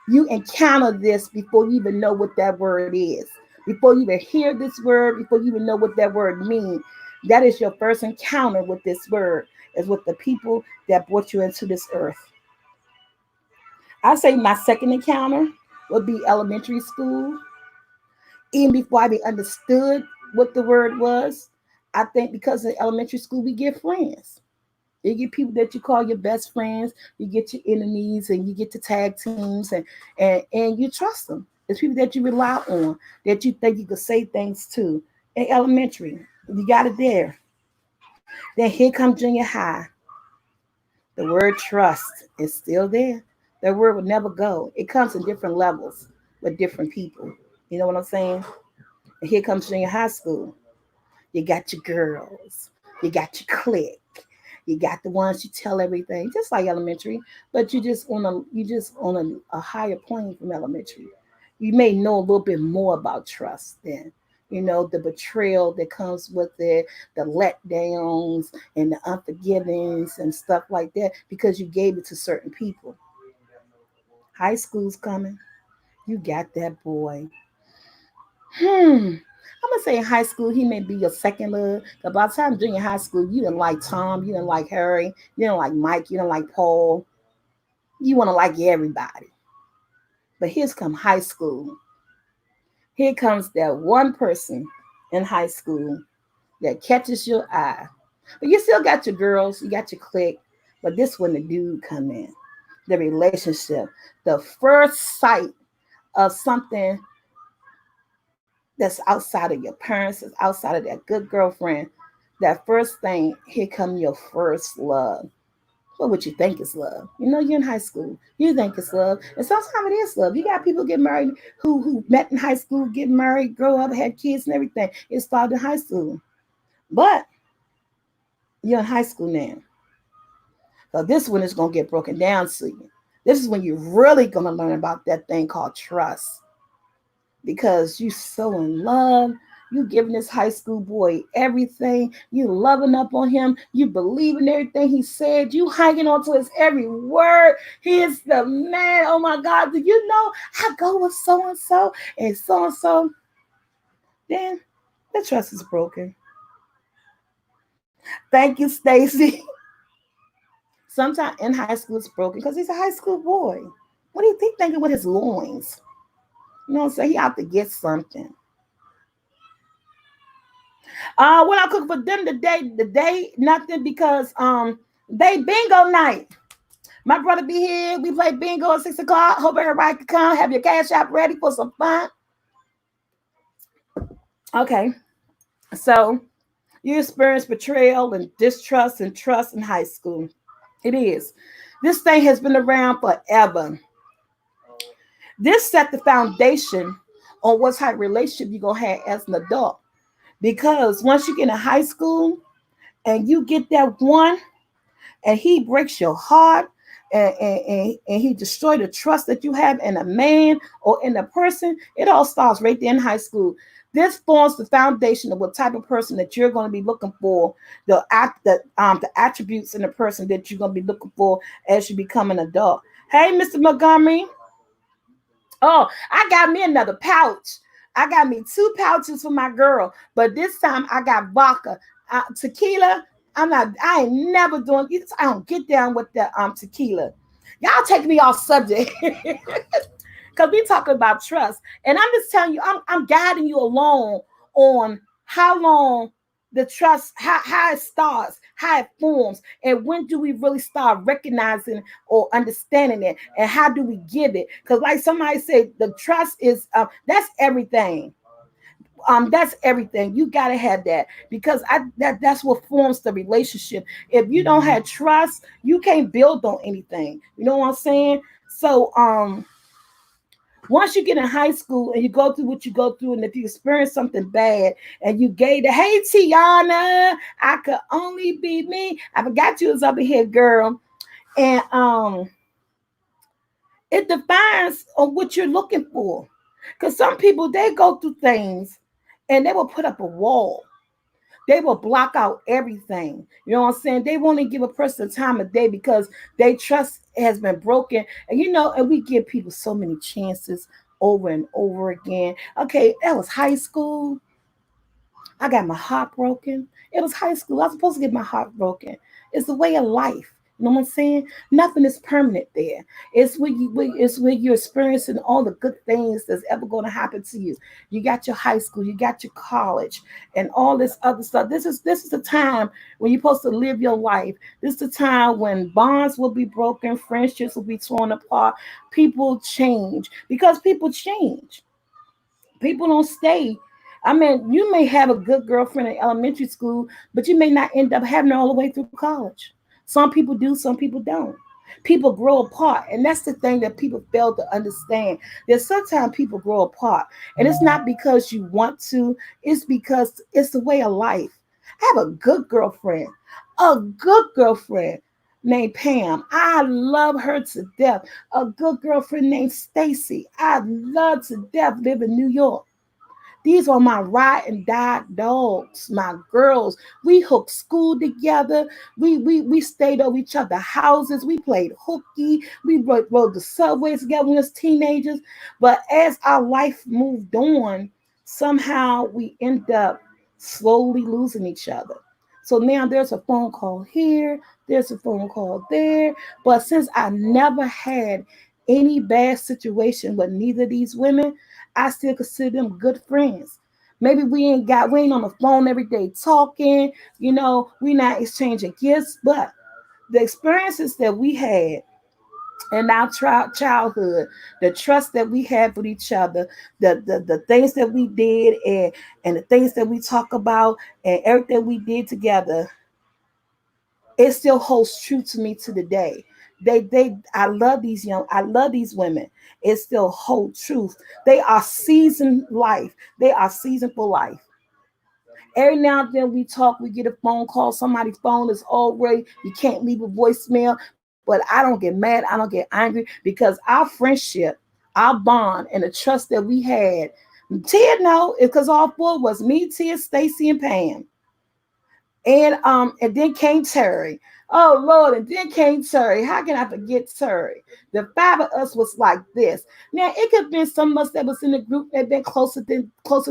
You encounter this before you even know what that word is. Before you even hear this word, before you even know what that word means. That is your first encounter with this word, is with the people that brought you into this earth. I say my second encounter would be elementary school. Even before I even understood what the word was, I think because in elementary school we get friends. You get people that you call your best friends, you get your enemies, and you get to tag teams, and you trust them. It's people that you rely on, that you think you could say things to. In elementary, you got it there. Then here comes junior high. The word trust is still there. That word would never go. It comes in different levels with different people. You know what I'm saying? And here comes junior high school. You got your girls. You got your clique. You got the ones you tell everything, just like elementary, but you just on a higher plane from elementary. You may know a little bit more about trust than the betrayal that comes with it, the letdowns and the unforgivings and stuff like that because you gave it to certain people. High school's coming. You got that boy. I'm gonna say in high school he may be your second love. But by the time junior high school, you didn't like Tom, you didn't like Harry, you didn't like Mike, you didn't like Paul. You want to like everybody. But here's come high school. Here comes that one person in high school that catches your eye. But you still got your girls, you got your clique. But this when the dude come in, the relationship, the first sight of something that's outside of your parents, that's outside of that good girlfriend, that first thing, here come your first love. What would you think is love? You're in high school. You think it's love. And sometimes it is love. You got people get married who met in high school, get married, grow up, had kids and everything. It started in high school. But you're in high school now. So this one is going to get broken down to you. This is when you're really going to learn about that thing called trust. Because you so in love, you giving this high school boy everything, you loving up on him, you believe in everything he said, you hanging on to his every word. He is the man. Oh my God, do you know I go with so and so? Then the trust is broken. Thank you, Stacy. Sometimes in high school it's broken because he's a high school boy. What do you think thinking with his loins? So he out to get something. What I cook for them today, nothing because they bingo night. My brother be here. We play bingo at 6:00. Hope everybody can come. Have your cash app ready for some fun. Okay, so you experience betrayal and distrust and trust in high school. It is. This thing has been around forever. This set the foundation on what type of relationship you're gonna have as an adult. Because once you get in high school and you get that one and he breaks your heart and he destroyed the trust that you have in a man or in a person, it all starts right there in high school. This forms the foundation of what type of person that you're going to be looking for, the attributes in the person that you're going to be looking for as you become an adult. Hey, Mr. Montgomery. Oh, I got me another pouch. I got me 2 pouches for my girl, but this time I got vodka, tequila. I ain't never doing. I don't get down with the tequila. Y'all take me off subject because we talking about trust, and I'm just telling you, I'm guiding you along on how long the trust, how it starts, how it forms, and when do we really start recognizing or understanding it, and how do we give it? Because like somebody said, the trust is that's everything. That's everything. You gotta have that because that's what forms the relationship. If you don't have trust, you can't build on anything. You know what I'm saying? So once you get in high school and you go through what you go through, and if you experience something bad and you gave the hey Tiana, I could only be me. I forgot you was up here, girl. And it defines on what you're looking for. Because some people they go through things and they will put up a wall. They will block out everything. You know what I'm saying? They won't even give a person time of day because they trust has been broken. And we give people so many chances over and over again. Okay, that was high school. I got my heart broken. It was high school. I was supposed to get my heart broken. It's the way of life. You know what I'm saying? Nothing is permanent there. It's where you're experiencing all the good things that's ever going to happen to you. You got your high school, you got your college, and all this other stuff. This is the time when you're supposed to live your life. This is the time when bonds will be broken, friendships will be torn apart, people change because people change. People don't stay. I mean, you may have a good girlfriend in elementary school, but you may not end up having her all the way through college. Some people do, some people don't. People grow apart, and that's the thing that people fail to understand. That sometimes people grow apart, and it's not because you want to, it's because it's the way of life. I have a good girlfriend. A good girlfriend named Pam. I love her to death. A good girlfriend named Stacy. I love to death, live in New York. These are my ride and die dogs, my girls. We hooked school together. We stayed over each other's houses. We played hooky. We rode the subways together when we was teenagers. But as our life moved on, somehow we end up slowly losing each other. So now there's a phone call here, there's a phone call there. But since I never had any bad situation with neither of these women, I still consider them good friends. Maybe we ain't on the phone every day talking, we not exchanging gifts, but the experiences that we had in our childhood, the trust that we had with each other, the things that we did, and the things that we talk about, and everything we did together, it still holds true to me to the day. I love these women. It still holds truth. They are seasoned life. They are seasoned for life. Every now and then we talk, we get a phone call, somebody's phone is already, you can't leave a voicemail. But I don't get mad, I don't get angry, because our friendship, our bond, and the trust that we had, Tia know, it's because all four was me, Tia, Stacy, and Pam. And then came Terry. Oh Lord, and then came Terry. How can I forget Terry? The five of us was like this. Now it could have been some of us that was in the group that been closer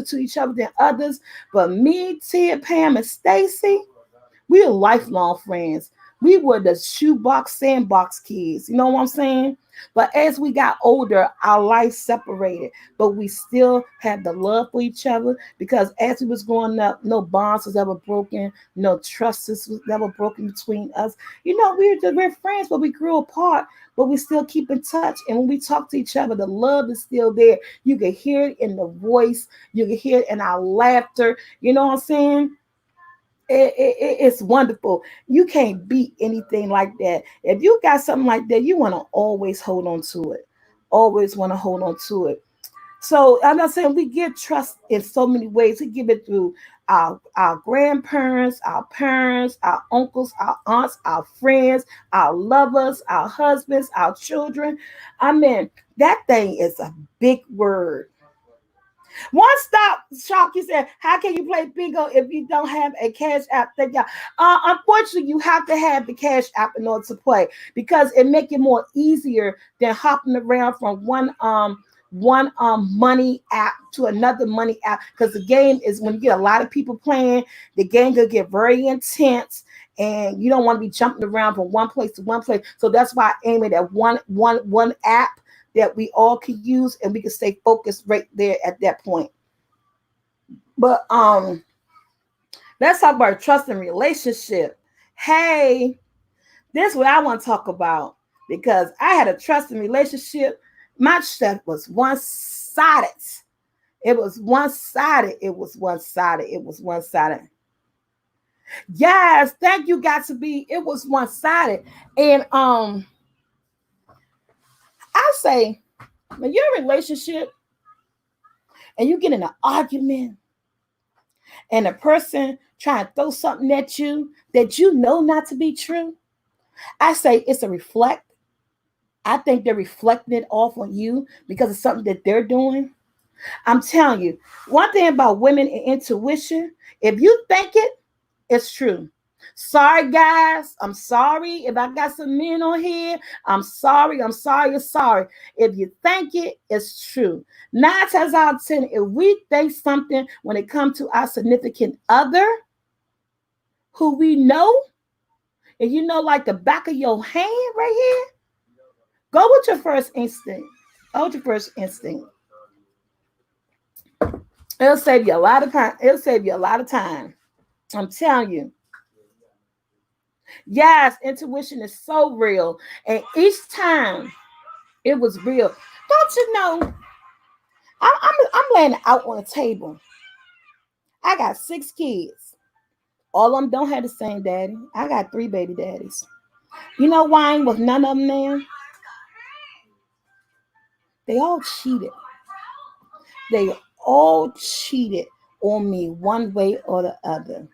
to each other than others, but me, Tia, Pam, and Stacy, we are lifelong friends. We were the shoebox sandbox kids. You know what I'm saying? But as we got older, our life separated. But we still had the love for each other, because as we was growing up, no bonds was ever broken, no trust was never broken between us. We're friends, but we grew apart. But we still keep in touch. And when we talk to each other, the love is still there. You can hear it in the voice. You can hear it in our laughter. You know what I'm saying? It's wonderful. You can't beat anything like that. If you got something like that, you want to always hold on to it. Always want to hold on to it. So I'm not saying we give trust in so many ways. We give it through our grandparents, our parents, our uncles, our aunts, our friends, our lovers, our husbands, our children. I mean, that thing is a big word. One stop, Sharky said, how can you play bingo if you don't have a cash app? Unfortunately, you have to have the cash app in order to play, because it make it more easier than hopping around from one money app to another money app, because the game is, when you get a lot of people playing, the game could get very intense, and you don't want to be jumping around from one place to one place. So that's why I aim it at one app that we all could use, and we can stay focused right there at that point. But let's talk about trust and relationship. Hey, this is what I want to talk about, because I had a trust and relationship. My stuff was one-sided. It was one-sided. It was one-sided. It was one-sided. Yes, thank you, got to be. It was one-sided. And I say, when you're in a relationship and you get in an argument, and a person trying to throw something at you that you know not to be true, I say it's a reflect. I think they're reflecting it off on you because of something that they're doing. I'm telling you, one thing about women and intuition, if you think it, it's true. Sorry, guys. I'm sorry if I got some men on here. I'm sorry. I'm sorry. I'm sorry. If you think it, it's true. 9 times out of 10, if we think something when it comes to our significant other, who we know, and you know, like the back of your hand right here, go with your first instinct. Go with your first instinct. It'll save you a lot of time. It'll save you a lot of time. I'm telling you. Yes, intuition is so real. And each time it was real. Don't you know? I'm laying it out on the table. I got 6 kids. All of them don't have the same daddy. I got 3 baby daddies. You know why I ain't with none of them now? They all cheated. They all cheated on me one way or the other.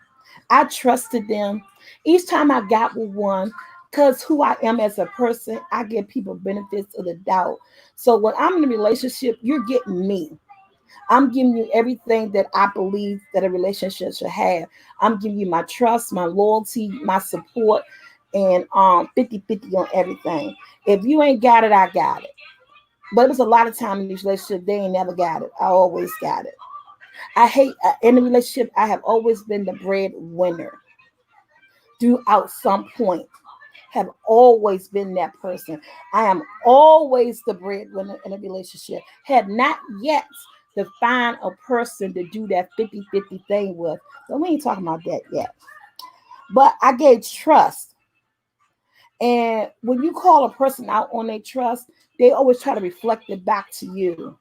I trusted them. Each time I got with one, because who I am as a person, I give people benefits of the doubt. So when I'm in a relationship, you're getting me. I'm giving you everything that I believe that a relationship should have. I'm giving you my trust, my loyalty, my support, and 50-50 on everything. If you ain't got it, I got it. But it was a lot of time in these relationships, they ain't never got it. I always got it. I hate in the relationship, I have always been the breadwinner throughout some point. Have always been that person. I am always the breadwinner in a relationship. Have not yet to find a person to do that 50-50 thing with. But we ain't talking about that yet. But I gave trust. And when you call a person out on their trust, they always try to reflect it back to you.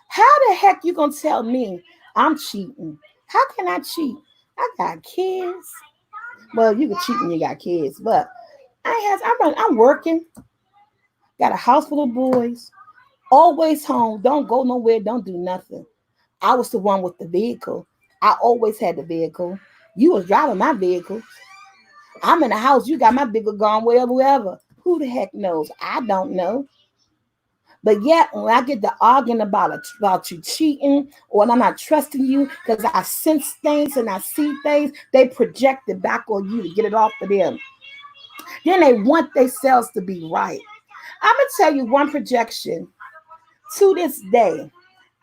How the heck you gonna tell me I'm cheating? How can I cheat? I got kids. Well, you can cheat when you got kids, but I'm working, got a house full of boys, always home, don't go nowhere, don't do nothing. I was the one with the vehicle. I always had the vehicle. You was driving my vehicle. I'm in the house, you got my vehicle gone wherever. Who the heck knows? I don't know. But yet, when I get to arguing about you cheating or I'm not trusting you because I sense things and I see things, they project it back on you to get it off of them. Then they want themselves to be right. I'm going to tell you one projection. To this day,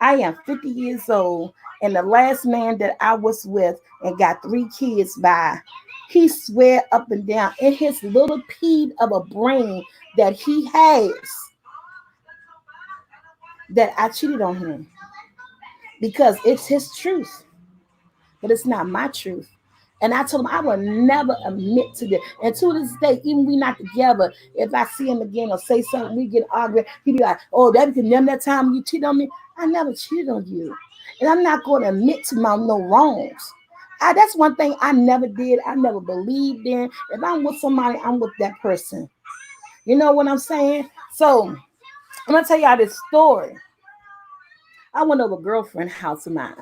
I am 50 years old, and the last man that I was with and got 3 kids by, he swear up and down in his little pea of a brain that he has that I cheated on him because it's his truth, but it's not my truth. And I told him I will never admit to this. And to this day, even we not together, if I see him again or say something, we get arguing, he be like, oh, that because that time you cheated on me. I never cheated on you. And I'm not going to admit to my no wrongs. That's one thing I never did. I never believed in. If I'm with somebody, I'm with that person. You know what I'm saying? So I'm going to tell y'all this story. I went over a girlfriend's house of mine,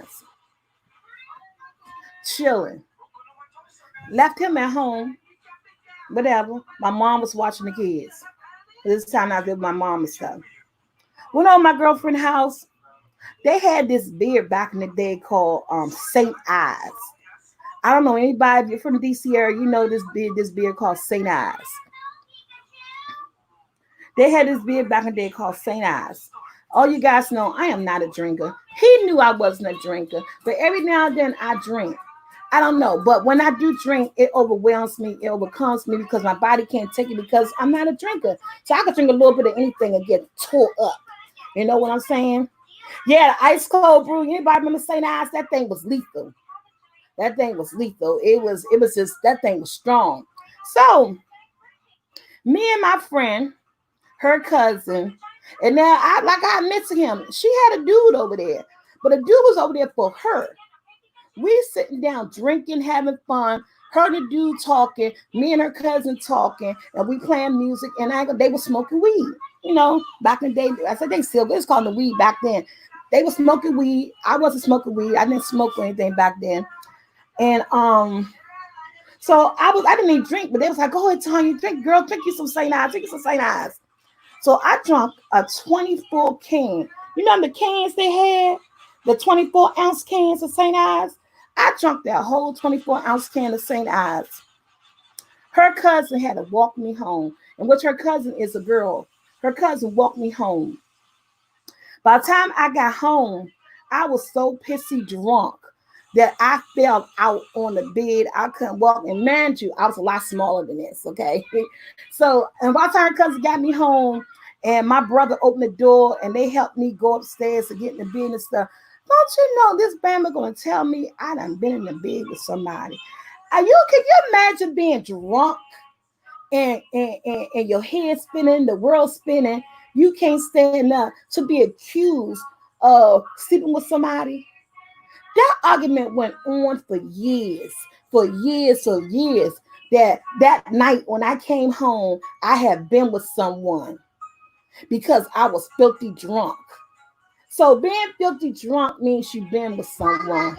chilling. Left him at home, whatever. My mom was watching the kids. This time I was with my mom and stuff. Went over my girlfriend's house. They had this beer back in the day called St. Ives. I don't know anybody, if you're from the DC area, you know this beer called St. Ives. They had this beer back in the day called St. Ives. All you guys know, I am not a drinker. He knew I wasn't a drinker, but every now and then I drink. I don't know, but when I do drink, it overwhelms me, it overcomes me because my body can't take it because I'm not a drinker. So I can drink a little bit of anything and get tore up. You know what I'm saying? Yeah, the ice cold brew. Anybody remember St. Ives? That thing was lethal. That thing was lethal. It was just, that thing was strong. So me and my friend, her cousin, and now I admit to him, she had a dude over there, but the dude was over there for her. We sitting down drinking, having fun, her the dude talking, me and her cousin talking, and we playing music, and they were smoking weed. You know, back in the day, I said they still, it's called the weed back then. They were smoking weed. I wasn't smoking weed. I didn't smoke or anything back then. And so I didn't even drink, but they was like, go ahead, Tanya, drink, girl, drink you some St. Ives, drink you some St. Ives. So I drank a 24 can. You know the cans they had? The 24-ounce cans of St. Ives? I drank that whole 24-ounce can of St. Ives. Her cousin had to walk me home. And which her cousin is a girl. Her cousin walked me home. By the time I got home, I was so pissy drunk that I fell out on the bed. I couldn't walk. And mind you, I was a lot smaller than this, okay? So, and by the time her cousin got me home, and my brother opened the door, and they helped me go upstairs to get in the bed and stuff. Don't you know this Bama gonna tell me I done been in the bed with somebody? Can you imagine being drunk and your head spinning, the world spinning? You can't stand up to be accused of sleeping with somebody. That argument went on for years. That night when I came home, I had been with someone because I was filthy drunk. So being filthy drunk means you've been with someone.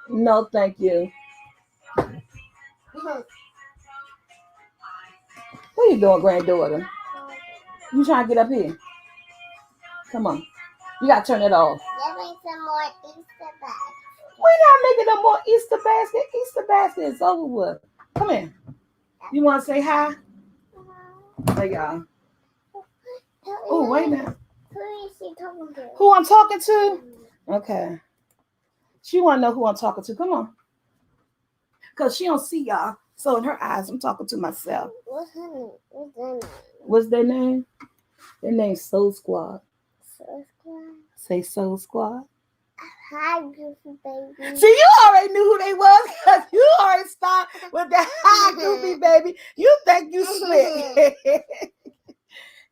No, thank you. What are you doing, granddaughter? You trying to get up here? Come on. You gotta turn it off. Let's make some more Easter bags. We're not making no more Easter basket. Easter basket is over with. Come here. You want to say hi? Hey, y'all. Oh, wait a minute. Who is she talking to? Who I'm talking to? Okay. She want to know who I'm talking to. Come on. Because she don't see y'all. So in her eyes, I'm talking to myself. What's her name? What's their name? What's their name? Their name's Soul Squad. Soul Squad. Say Soul Squad. Hi, Goofy Baby. See, you already knew who they was because you already started with that hi, Goofy Baby. You think you slick.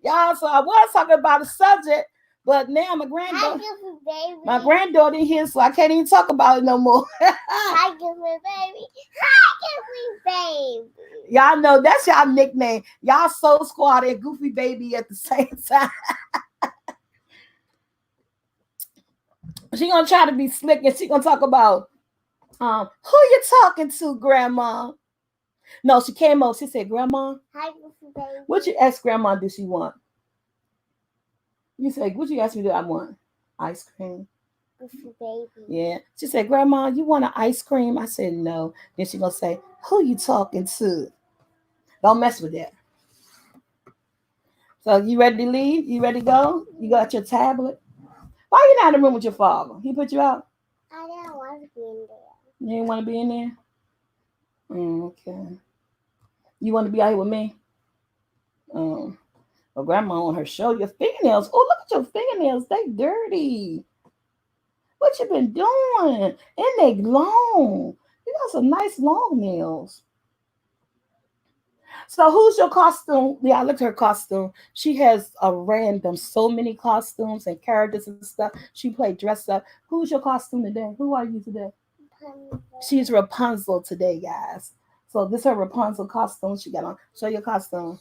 Y'all, so I was talking about a subject, but now my Hi, Goofy Baby. my granddaughter in here, so I can't even talk about it no more. Hi, Goofy Baby. Hi, Goofy Baby. Y'all know that's y'all nickname. Y'all Soul Squad and Goofy Baby at the same time. She gonna try to be slick and she gonna talk about who you talking to, Grandma? No, she came over. She said, Grandma, Hi, Goofy Baby. what you ask Grandma did she want? You say, what you ask me do I want? Ice cream. Goofy Baby. Yeah. She said, Grandma, you want an ice cream? I said, no. Then she gonna say, who you talking to? Don't mess with that. So you ready to leave? You ready to go? You got your tablet? Why you not in the room with your father? He put you out? I didn't want to be in there. You didn't want to be in there? Okay. You want to be out here with me? Well, Grandma on her show your fingernails. Oh, look at your fingernails. They dirty. What you been doing? And they long. You got some nice long nails. So who's your costume? Yeah, I looked at her costume. She has a random, so many costumes and characters and stuff. She played dress up. Who's your costume today? Who are you today? She's Rapunzel today, guys. So this is her Rapunzel costume she got on. Show your costume.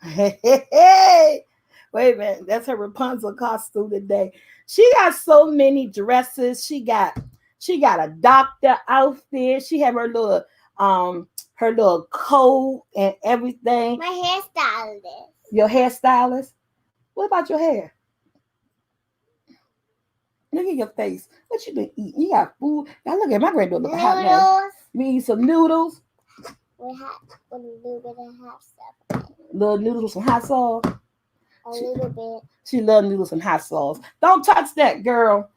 Hey, wait a minute. That's her Rapunzel costume today. She got so many dresses. She got a doctor outfit. She had her little coat and everything. My hairstylist. Your hairstylist? What about your hair? Look at your face. What you been eating? You got food. Now look at my granddaughter. Look at hot now. We eat some noodles. With a little bit of hot stuff. Little noodles with some hot sauce. A little bit. She loves noodles and hot sauce. Don't touch that, girl.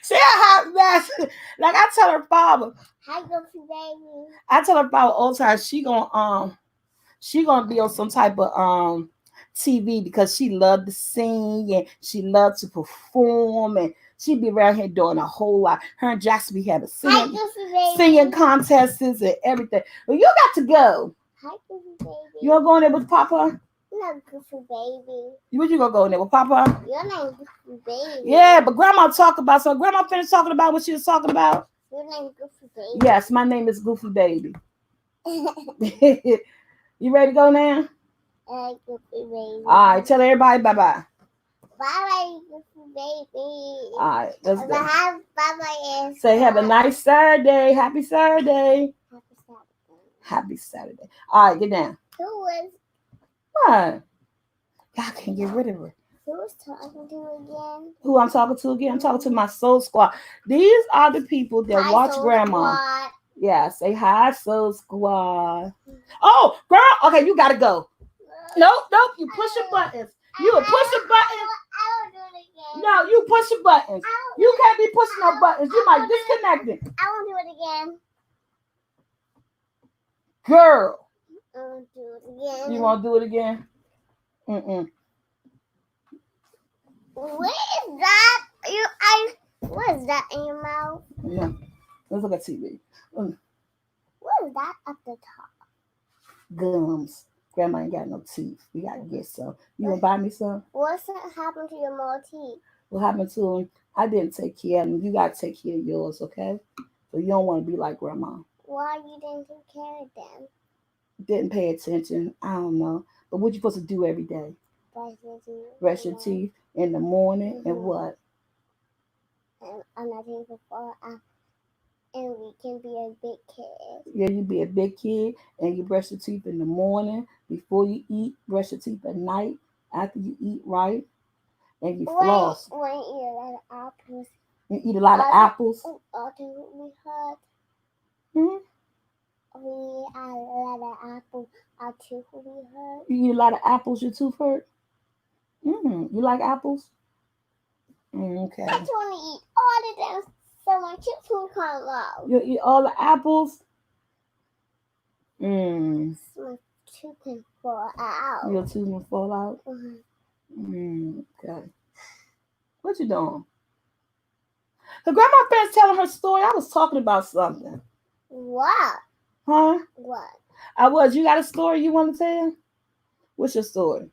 See how mess. Like I tell her father. Hi, Goofy Baby. I tell her father all the time she gonna be on some type of TV because she loved to sing and she loved to perform and she'd be around here doing a whole lot. Her and Jackson be having singing contests and everything. Well, you got to go. Hi, Goofy Baby. You gonna go in there with Papa? No, Goofy Baby. What you gonna go in there with Papa? Your name Goofy Baby. Yeah, but Grandma talk about so Grandma finished talking about what she was talking about. Your name Goofy Baby. Yes, my name is Goofy Baby. You ready to go now? Hi, Goofy Baby. All right, tell everybody bye-bye. Bye-bye, Goofy Baby. All right, let's go. Bye-bye. Say have a nice Saturday. Happy Saturday. Happy Saturday. Happy Saturday. All right, get down. Who was What? Y'all can't get rid of her. Who was talking to again? Who I'm talking to again? I'm talking to my Soul Squad. These are the people that Hi, watch Soul Grandma. Squad. Yeah, say hi, Soul Squad. Oh, girl. Okay, you gotta go. Nope. You push your buttons. You push the buttons. I will do it again. No, you push the buttons. You can't be pushing no buttons. You might disconnect it. I won't do it again. Girl. I won't do it again. You want to do it again? What is that? What is that in your mouth? Yeah. Let's look at TV. What is that at the top? Gums. Grandma ain't got no teeth. We got to get some. You want to buy me some? What's happened to your more teeth? What happened to them? I didn't take care of them. You got to take care of yours, okay? So you don't want to be like Grandma. Why you didn't take care of them? Didn't pay attention. I don't know. But what you supposed to do every day? Brush your teeth. Brush your teeth in the morning and what? and another before and we can be a big kid. Yeah, you be a big kid and you brush your teeth in the morning before you eat, brush your teeth at night after you eat right, and you floss. When you eat a lot of apples. You eat a lot of apples. After we heard Hmm? we eat a lot of apples, our tooth will be hurt. You eat a lot of apples, your tooth hurt? You like apples? Okay. I just want to eat all of them so my tooth will come out. You eat all the apples? So my tooth can fall out. Your tooth will fall out? Okay. What you doing? The grandma friend's telling her story. I was talking about something. What? Huh? What? I was. You got a story you want to tell? What's your story?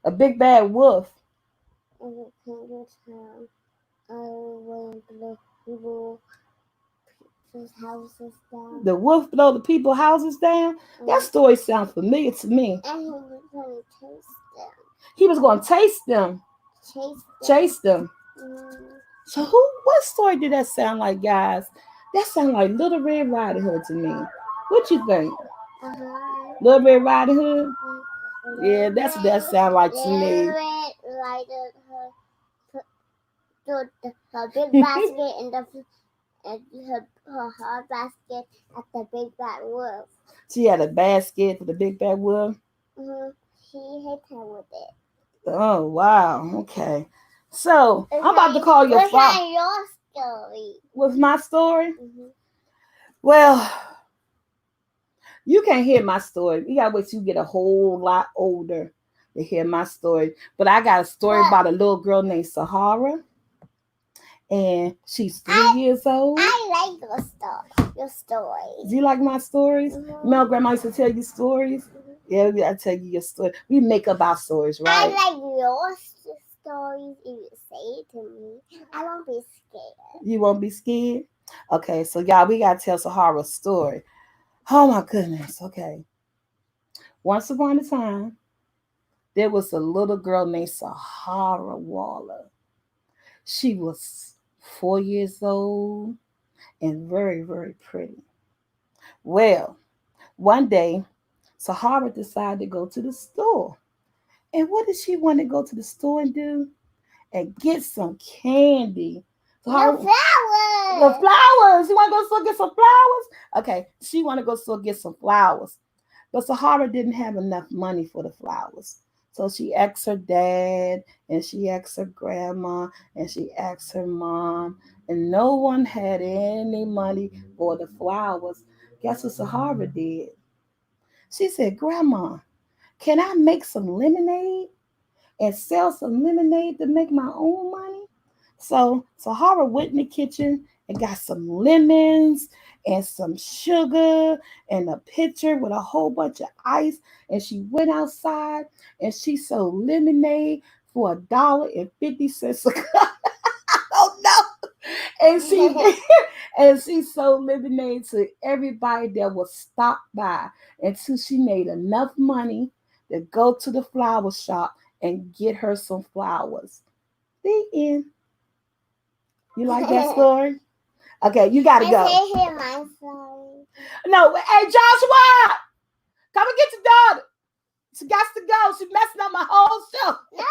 A big bad wolf. Houses down. The wolf blow the people's houses down? That story sounds familiar to me. And he was going to taste them. He was going to taste them. Chase them. So what story did that sound like, guys? That sounds like Little Red Riding Hood to me. What you think? Little Red Riding Hood? Yeah, that's what that sound like to me. Red Riding Hood put her big basket in her hard basket at the big bad wolf. She had a basket for the big bad wolf? She hit her with it. Oh, wow. Okay. So, I'm about to call your father. What's your story? What's my story? Well, you can't hear my story. You gotta wait till you get a whole lot older to hear my story. But I got a story about a little girl named Sahara. And she's 3 years old. I like your stories. Do you like my stories? Mel, Grandma used to tell you stories? Yeah, I tell you your story. We make up our stories, right? I like your stories. If you say it to me, I won't be scared. You won't be scared? Okay, so y'all, we gotta tell Sahara's story. Oh my goodness. Okay. Once upon a time, there was a little girl named Sahara Waller. She was 4 years old and very, very pretty. Well, one day, Sahara decided to go to the store. And what did she want to go to the store and do? And get some candy. Sahara, the flowers. You want to go store get some flowers? Okay, she want to go store get some flowers. But Sahara didn't have enough money for the flowers. So she asked her dad, and she asked her grandma, and she asked her mom, and no one had any money for the flowers. Guess what Sahara did? She said, Grandma, can I make some lemonade and sell some lemonade to make my own money? So Sahara went in the kitchen and got some lemons and some sugar and a pitcher with a whole bunch of ice. And she went outside and she sold lemonade for $1.50 a cup. Oh no! And she sold lemonade to everybody that would stop by until she made enough money to go to the flower shop and get her some flowers. The end. You like that story? Okay, you gotta go. I hear my story. No, hey Joshua, come and get your daughter. She got to go. She's messing up my whole show. No.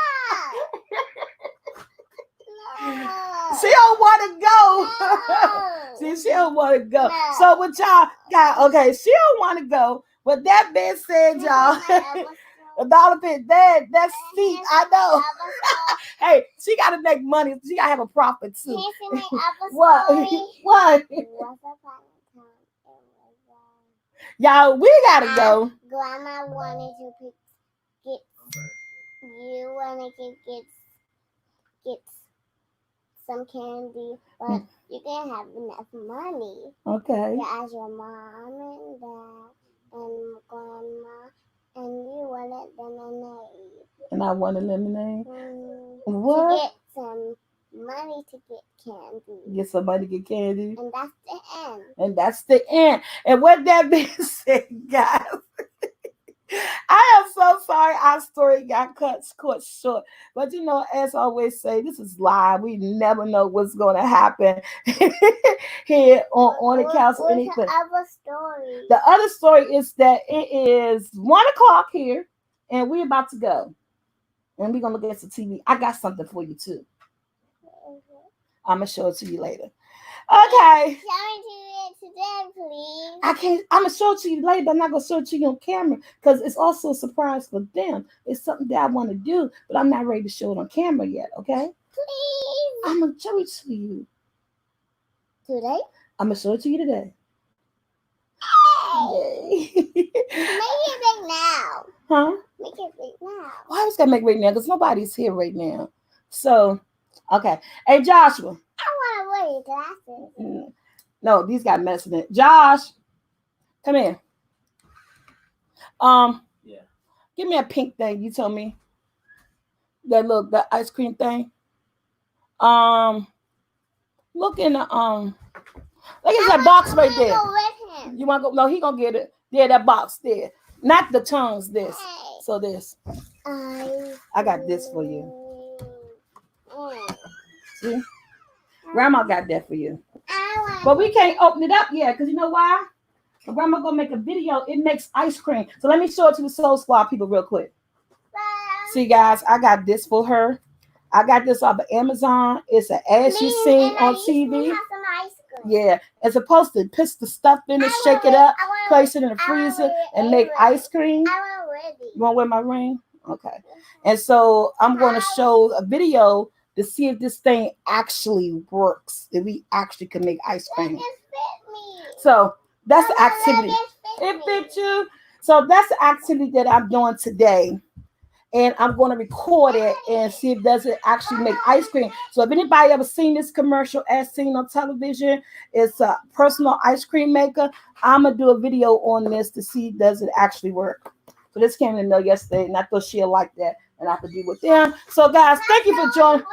No. She don't want to go. No. See, she don't want to go. No. So what y'all got? Okay, she don't want to go. But that being said, y'all, $1.50. That's sweet. I know. Hey, she got to make money. She got to have a profit too. Can you see my other What? story? What? Once upon a time, it was Y'all, we gotta go. Grandma wanted to get you wanted to get some candy, but you didn't have enough money. Okay. You asked your mom and dad and grandma, and you wanted lemonade. And I wanted lemonade. To get some money to get candy. Get somebody to get candy. And that's the end. And that's the end. And with that being said, guys, I am so sorry. I my story got cut short. But you know, as I always say, this is live. We never know what's going to happen here on the couch or anything. The other story? The other story is that it is 1:00 here, and we're about to go. And we're going to look at some TV. I got something for you, too. I'm going to show it to you later. Okay. Show it to me today, please. I can't. I'm gonna show it to you later, but I'm not gonna show it to you on camera because it's also a surprise for them. It's something that I want to do, but I'm not ready to show it on camera yet. Okay? Please. I'm gonna show it to you Today? I'm gonna show it to you today. Yay! Make it big now. Huh? Make it big now. Why was gonna make right now? Because nobody's here right now. So, okay. Hey, Joshua. I want to wear your glasses. No, these got mess in it. Josh, come here. Yeah. Give me a pink thing. You told me that ice cream thing. Look in the look at that box right there. Go with him. You want to go? No, he gonna get it. There, that box there. Not the tongues. This. Hey. So this. I got this for you. See, Grandma got that for you. But we can't open it up yet because you know why? Grandma gonna make a video. It makes ice cream. So let me show it to the Soul Squad people real quick. See, guys, I got this for her. I got this off of Amazon. It's an ad she seen on TV. Yeah, it's supposed to put the stuff in it, shake it up, place it in the freezer, and make ice cream. You want to wear my ring? Okay. And so I'm going to show a video to see if this thing actually works, if we actually can make ice cream. So that's the activity. It fits you. So that's the activity that I'm doing today. And I'm going to record it and see if does it actually make ice cream. So if anybody ever seen this commercial as seen on television, it's a personal ice cream maker. I'm going to do a video on this to see does it actually work. So this came in the mail yesterday, and I thought she'll like that, and I could be with them. So guys, thank you for joining.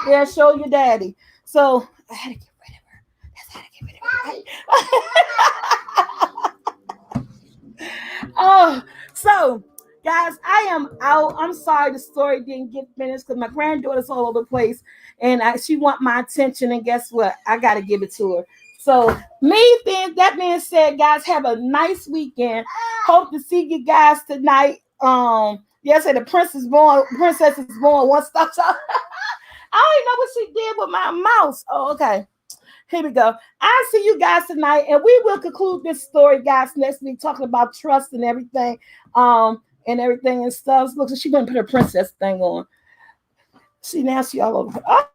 Yeah, show your daddy. So I had to get rid of her. That's how to get rid of her. Oh, so guys, I am out. I'm sorry the story didn't get finished because my granddaughter's all over the place, and she want my attention. And guess what? I got to give it to her. So that being said, guys, have a nice weekend. Hope to see you guys tonight. Yesterday the princess is born. One stop shop. I don't even know what she did with my mouse. Oh, okay. Here we go. I'll see you guys tonight, and we will conclude this story, guys, next week, talking about trust and everything. And everything and stuff. Look, so she gonna put her princess thing on. See, now she all over. Oh.